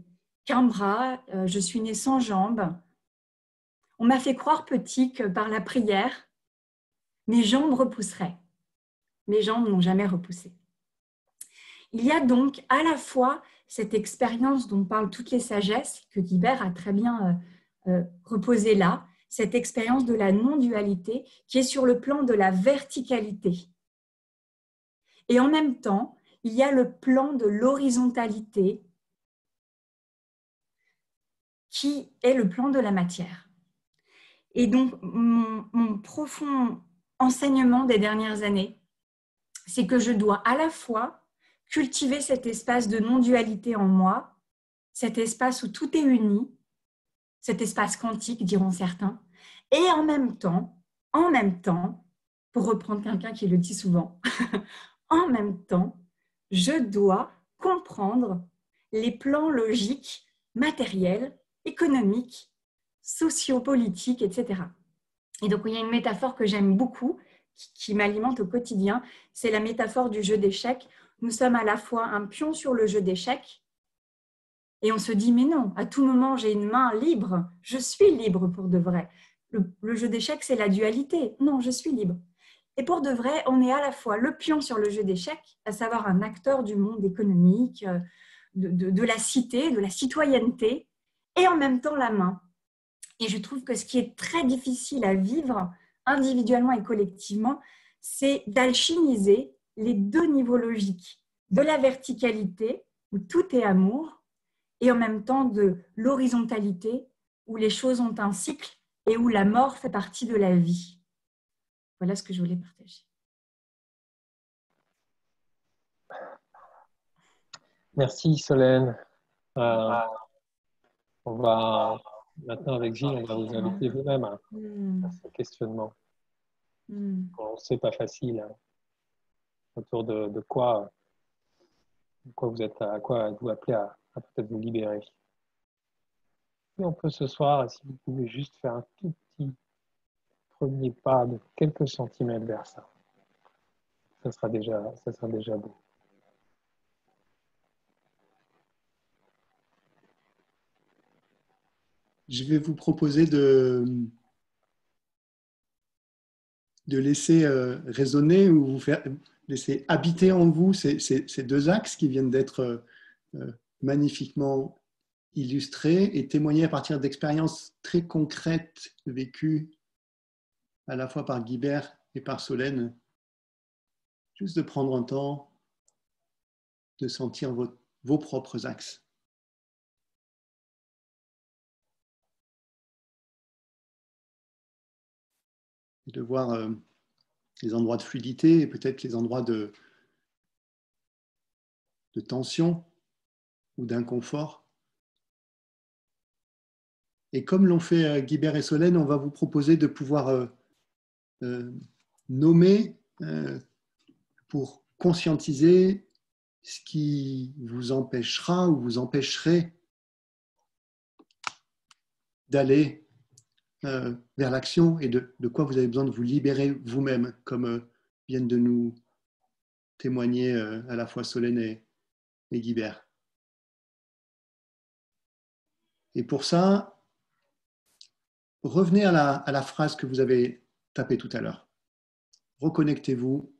qu'un bras, je suis née sans jambes. On m'a fait croire petit que par la prière, mes jambes repousseraient. Mes jambes n'ont jamais repoussé. Il y a donc à la fois cette expérience dont parlent toutes les sagesses, que Guibert a très bien reposée là, cette expérience de la non-dualité qui est sur le plan de la verticalité. Et en même temps, il y a le plan de l'horizontalité qui est le plan de la matière. Et donc, mon profond enseignement des dernières années, c'est que je dois à la fois cultiver cet espace de non-dualité en moi, cet espace où tout est uni, cet espace quantique, diront certains, et en même temps, pour reprendre quelqu'un qui le dit souvent, en même temps, je dois comprendre les plans logiques, matériels, économiques, sociopolitiques, etc. Et donc, il y a une métaphore que j'aime beaucoup, qui m'alimente au quotidien, c'est la métaphore du jeu d'échecs. Nous sommes à la fois un pion sur le jeu d'échecs, et on se dit, mais non, à tout moment, j'ai une main libre, je suis libre pour de vrai. Le jeu d'échecs, c'est la dualité. Non, je suis libre. Et pour de vrai, on est à la fois le pion sur le jeu d'échecs, à savoir un acteur du monde économique, de la cité, de la citoyenneté, et en même temps la main. Et je trouve que ce qui est très difficile à vivre individuellement et collectivement, c'est d'alchimiser les deux niveaux logiques, de la verticalité, où tout est amour, et en même temps de l'horizontalité, où les choses ont un cycle et où la mort fait partie de la vie. Voilà ce que je voulais partager. Merci Solène. On va maintenant avec Gilles, on va vous inviter vous-même à ce questionnement. On sait pas facile hein, autour de quoi vous êtes, à quoi vous appelez à peut-être vous libérer. Et on peut ce soir, si vous pouvez juste faire un tout petit premier pas de quelques centimètres vers ça. Ça sera déjà beau. Je vais vous proposer de laisser résonner ou vous faire laisser habiter en vous ces deux axes qui viennent d'être magnifiquement illustrés et témoignés à partir d'expériences très concrètes vécues à la fois par Guibert et par Solène. Juste de prendre un temps de sentir vos propres axes. Et de voir les endroits de fluidité et peut-être les endroits de tension ou d'inconfort. Et comme l'ont fait Guibert et Solène, on va vous proposer de pouvoir nommer pour conscientiser ce qui vous empêchera ou vous empêcherait d'aller vers l'action et de quoi vous avez besoin de vous libérer vous-même, comme viennent de nous témoigner à la fois Solène et Guibert. Et pour ça, revenez à la phrase que vous avez tapée tout à l'heure. Reconnectez-vous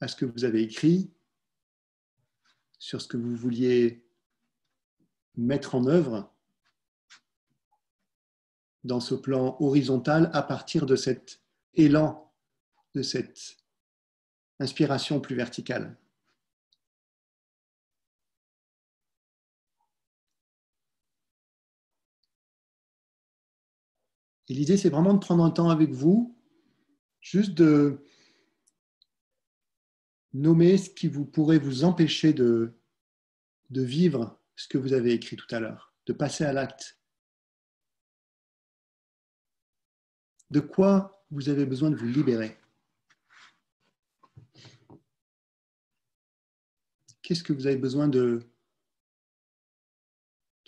à ce que vous avez écrit, sur ce que vous vouliez mettre en œuvre dans ce plan horizontal à partir de cet élan, de cette inspiration plus verticale. Et l'idée, c'est vraiment de prendre un temps avec vous, juste de nommer ce qui vous pourrait vous empêcher de vivre ce que vous avez écrit tout à l'heure, de passer à l'acte. De quoi vous avez besoin de vous libérer? Qu'est-ce que vous avez besoin de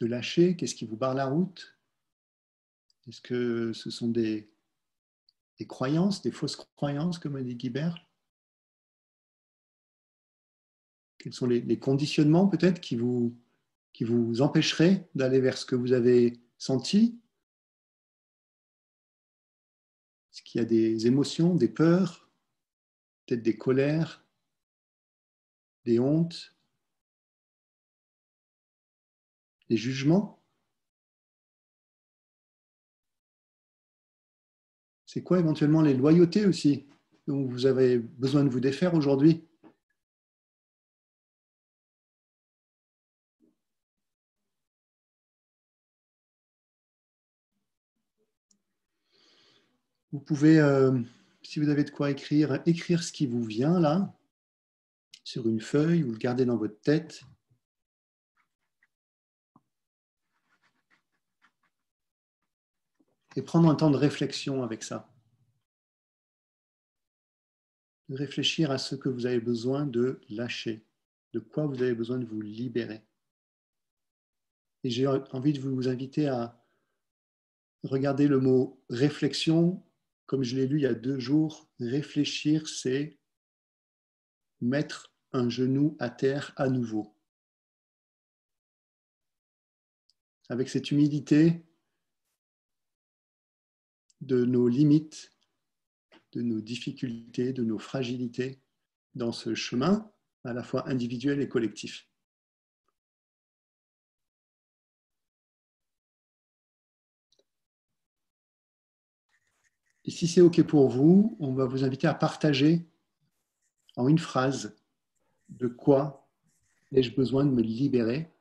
lâcher? Qu'est-ce qui vous barre la route? Est-ce que ce sont des croyances, des fausses croyances, comme a dit Guibert? Quels sont les conditionnements peut-être qui vous empêcheraient d'aller vers ce que vous avez senti? Est-ce qu'il y a des émotions, des peurs, peut-être des colères, des hontes, des jugements? C'est quoi éventuellement les loyautés aussi dont vous avez besoin de vous défaire aujourd'hui? Vous pouvez, si vous avez de quoi écrire, écrire ce qui vous vient là, sur une feuille, ou le garder dans votre tête. Et prendre un temps de réflexion avec ça. De réfléchir à ce que vous avez besoin de lâcher, de quoi vous avez besoin de vous libérer. Et j'ai envie de vous inviter à regarder le mot réflexion, comme je l'ai lu il y a 2 jours. Réfléchir, c'est mettre un genou à terre à nouveau. Avec cette humilité de nos limites, de nos difficultés, de nos fragilités dans ce chemin, à la fois individuel et collectif. Et si c'est OK pour vous, on va vous inviter à partager en une phrase de quoi ai-je besoin de me libérer.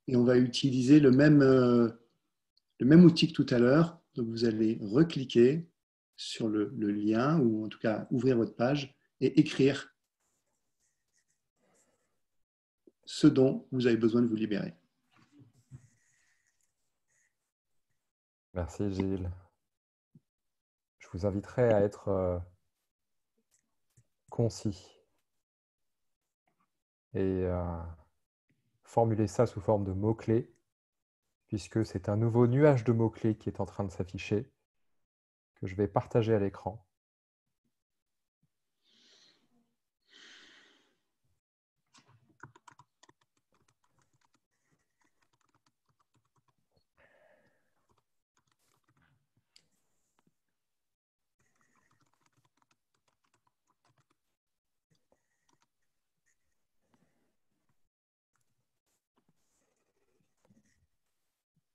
Et on va utiliser le même outil que tout à l'heure. Donc vous allez recliquer sur le lien, ou en tout cas ouvrir votre page et écrire ce dont vous avez besoin de vous libérer. Merci Gilles. Je vous inviterai à être concis et formuler ça sous forme de mots-clés, puisque c'est un nouveau nuage de mots-clés qui est en train de s'afficher, que je vais partager à l'écran.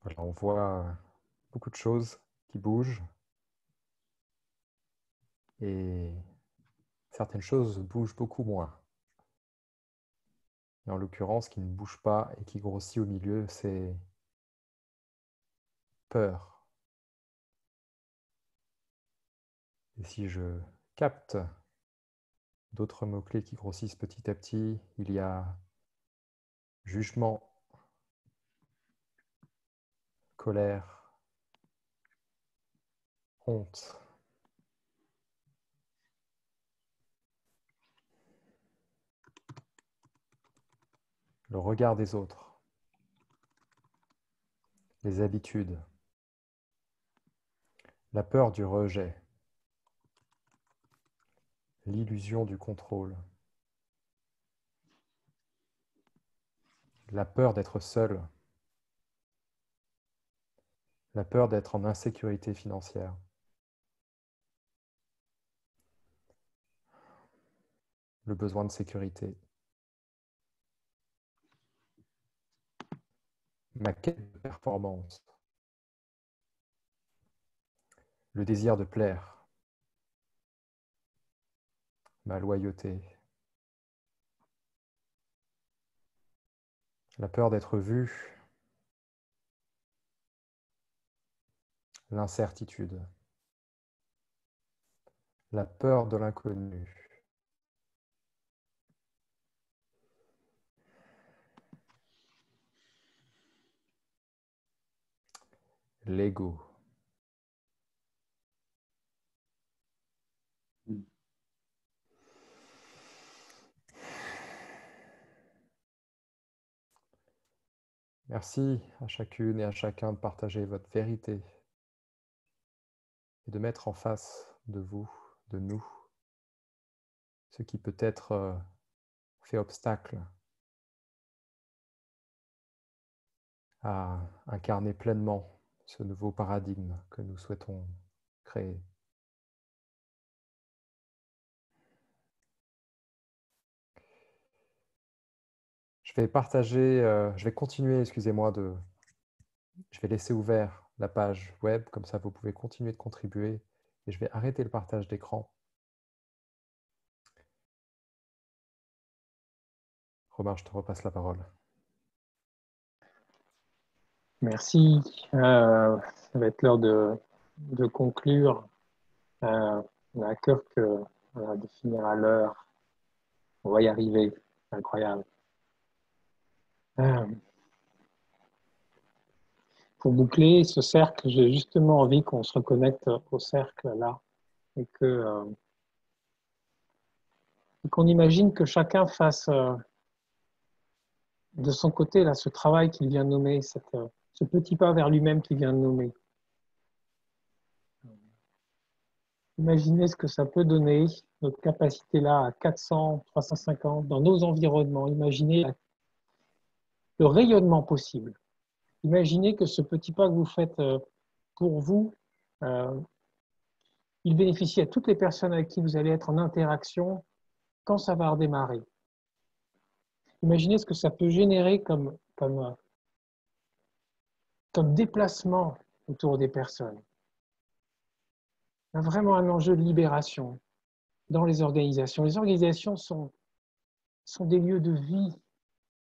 Voilà, on voit beaucoup de choses qui bougent et certaines choses bougent beaucoup moins. Et en l'occurrence, ce qui ne bouge pas et qui grossit au milieu, c'est peur. Et si je capte d'autres mots-clés qui grossissent petit à petit, il y a jugement, colère, honte, le regard des autres, les habitudes, la peur du rejet, l'illusion du contrôle, la peur d'être seul, la peur d'être en insécurité financière, le besoin de sécurité, ma quête de performance, le désir de plaire, ma loyauté, la peur d'être vu, l'incertitude, la peur de l'inconnu, l'ego, merci à chacune et à chacun de partager votre vérité et de mettre en face de vous, de nous, ce qui peut-être fait obstacle à incarner pleinement ce nouveau paradigme que nous souhaitons créer. Je vais continuer, excusez-moi, je vais laisser ouvert la page web, comme ça vous pouvez continuer de contribuer et je vais arrêter le partage d'écran. Romain, je te repasse la parole. Merci. Ça va être l'heure de conclure. On a à cœur de finir à l'heure. On va y arriver. C'est incroyable. Pour boucler ce cercle, j'ai justement envie qu'on se reconnecte au cercle là et qu'on imagine que chacun fasse de son côté là, ce travail qu'il vient de nommer, ce petit pas vers lui-même qu'il vient de nommer. Imaginez ce que ça peut donner, notre capacité là à 400, 350, dans nos environnements. Imaginez le rayonnement possible. Imaginez que ce petit pas que vous faites pour vous, il bénéficie à toutes les personnes avec qui vous allez être en interaction quand ça va redémarrer. Imaginez ce que ça peut générer comme déplacement autour des personnes. Il y a vraiment un enjeu de libération dans les organisations. Les organisations sont des lieux de vie.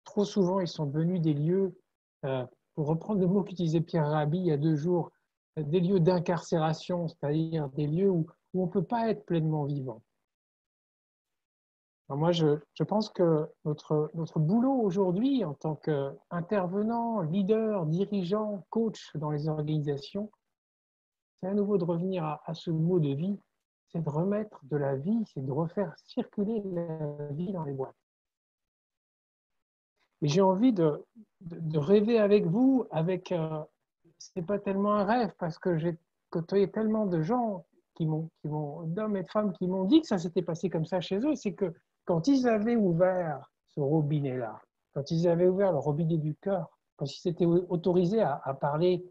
Trop souvent, ils sont devenus des lieux, pour reprendre le mot qu'utilisait Pierre Rabhi il y a 2 jours, des lieux d'incarcération, c'est-à-dire des lieux où on ne peut pas être pleinement vivant. Alors moi, je pense que notre boulot aujourd'hui, en tant qu'intervenant, leader, dirigeant, coach dans les organisations, c'est à nouveau de revenir à ce mot de vie, c'est de remettre de la vie, c'est de refaire circuler la vie dans les boîtes. Et j'ai envie de rêver avec vous, c'est pas tellement un rêve, parce que j'ai côtoyé tellement de gens d'hommes et de femmes qui m'ont dit que ça s'était passé comme ça chez eux, c'est que quand ils avaient ouvert ce robinet-là, quand ils avaient ouvert le robinet du cœur, quand ils s'étaient autorisés à parler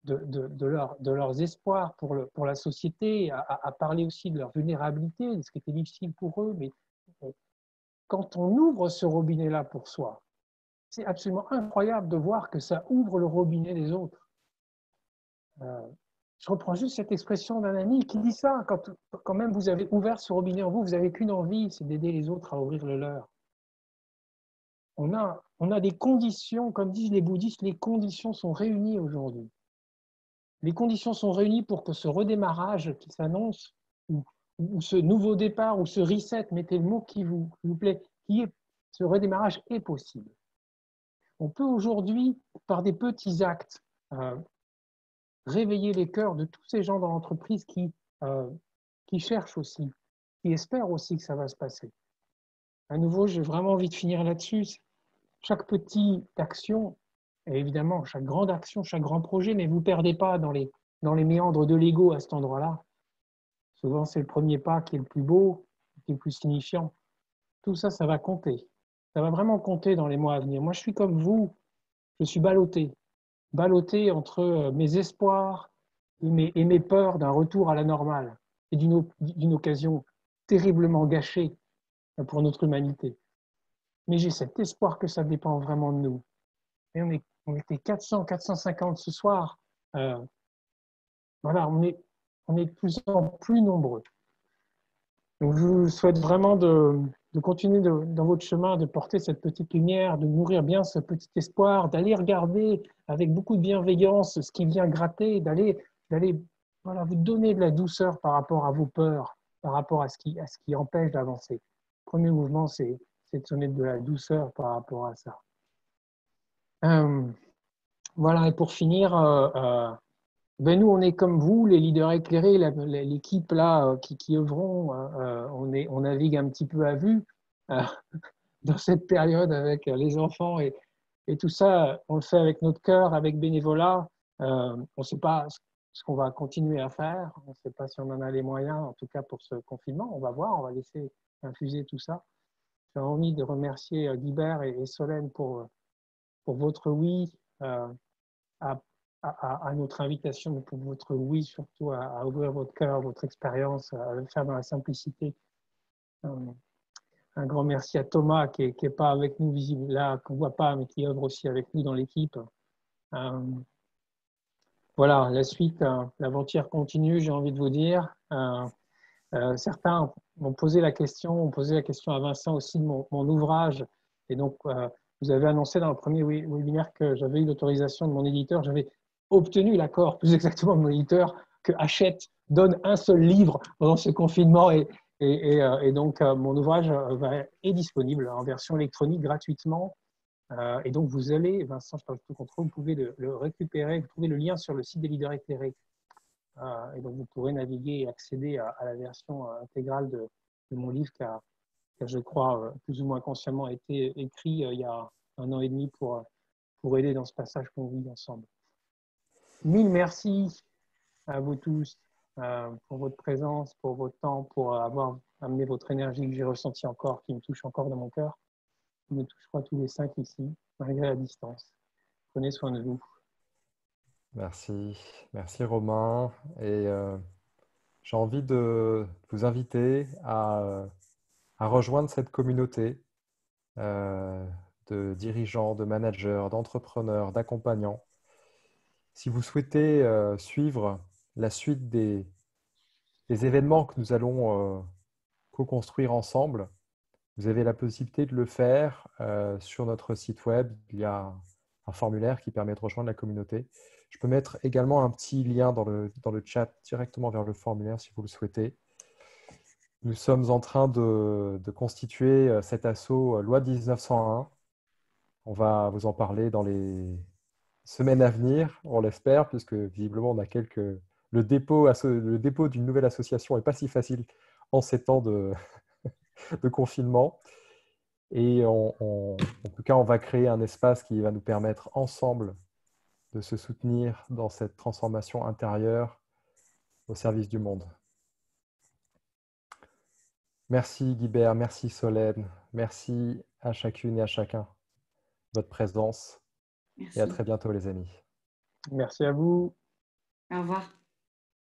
de leurs espoirs pour la société, à parler aussi de leur vulnérabilité, de ce qui était difficile pour eux, mais quand on ouvre ce robinet-là pour soi, c'est absolument incroyable de voir que ça ouvre le robinet des autres. Je reprends juste cette expression d'un ami qui dit ça, quand même vous avez ouvert ce robinet en vous, vous n'avez qu'une envie, c'est d'aider les autres à ouvrir le leur. On a des conditions, comme disent les bouddhistes, les conditions sont réunies aujourd'hui. Les conditions sont réunies pour que ce redémarrage qui s'annonce, ou ce nouveau départ, ou ce reset, mettez le mot qui vous plaît, ce redémarrage est possible. On peut aujourd'hui, par des petits actes, réveiller les cœurs de tous ces gens dans l'entreprise qui cherchent aussi, qui espèrent aussi que ça va se passer. À nouveau, j'ai vraiment envie de finir là-dessus. Chaque petite action, et évidemment, chaque grande action, chaque grand projet, mais vous ne perdez pas dans les méandres de l'ego à cet endroit-là. Souvent, c'est le premier pas qui est le plus beau, qui est le plus signifiant. Tout ça, ça va compter. Ça va vraiment compter dans les mois à venir. Moi, je suis comme vous, je suis ballotté entre mes espoirs et mes peurs d'un retour à la normale et d'une occasion terriblement gâchée pour notre humanité. Mais j'ai cet espoir que ça dépend vraiment de nous. Et on était 400, 450 ce soir. Voilà, on est de plus en plus nombreux. Donc, je vous souhaite vraiment de continuer dans votre chemin, de porter cette petite lumière, de nourrir bien ce petit espoir, d'aller regarder avec beaucoup de bienveillance ce qui vient gratter, d'aller voilà, vous donner de la douceur par rapport à vos peurs, par rapport à ce qui empêche d'avancer. Le premier mouvement, c'est de se mettre de la douceur par rapport à ça. Voilà, et pour finir, nous, on est comme vous, les leaders éclairés, l'équipe là qui œuvront, on navigue un petit peu à vue dans cette période avec les enfants et tout ça, on le fait avec notre cœur, avec bénévolat. On ne sait pas ce qu'on va continuer à faire, on ne sait pas si on en a les moyens, en tout cas pour ce confinement, on va voir, on va laisser infuser tout ça. J'ai envie de remercier Guibert et Solène pour votre oui à notre invitation, pour votre oui, surtout à ouvrir votre cœur, votre expérience, à le faire dans la simplicité. Un grand merci à Thomas qui n'est pas avec nous visible là, qu'on ne voit pas, mais qui œuvre aussi avec nous dans l'équipe. Voilà, la suite, l'aventure continue, j'ai envie de vous dire. Certains m'ont posé la question, à Vincent aussi de mon ouvrage. Et donc, vous avez annoncé dans le premier webinaire que j'avais eu l'autorisation de mon éditeur, j'avais obtenu l'accord, plus exactement de mon éditeur, que Hachette donne un seul livre pendant ce confinement et donc mon ouvrage est disponible en version électronique gratuitement. Et donc vous allez, Vincent, je parle tout contrôle, vous pouvez le récupérer, vous trouvez le lien sur le site des leaders éclairés. Et donc vous pourrez naviguer et accéder à la version intégrale de mon livre qui a, je crois, plus ou moins consciemment été écrit il y a 1 an et demi pour aider dans ce passage qu'on vit ensemble. Mille merci à vous tous pour votre présence, pour votre temps, pour avoir amené votre énergie que j'ai ressentie encore, qui me touche encore dans mon cœur, qui me touche, je crois, tous les 5 ici, malgré la distance. Prenez soin de vous. Merci. Merci Romain. Et j'ai envie de vous inviter à rejoindre cette communauté de dirigeants, de managers, d'entrepreneurs, d'accompagnants. Si vous souhaitez suivre la suite des événements que nous allons co-construire ensemble, vous avez la possibilité de le faire sur notre site web. Il y a un formulaire qui permet de rejoindre la communauté. Je peux mettre également un petit lien dans le chat directement vers le formulaire si vous le souhaitez. Nous sommes en train de constituer cet assaut Loi 1901. On va vous en parler dans les semaines à venir, on l'espère, puisque visiblement on a le dépôt d'une nouvelle association n'est pas si facile en ces temps de confinement. Et en tout cas, on va créer un espace qui va nous permettre ensemble de se soutenir dans cette transformation intérieure au service du monde. Merci Guibert, merci Solène, merci à chacune et à chacun de votre présence. Merci. Et à très bientôt les amis. Merci à vous. Au revoir.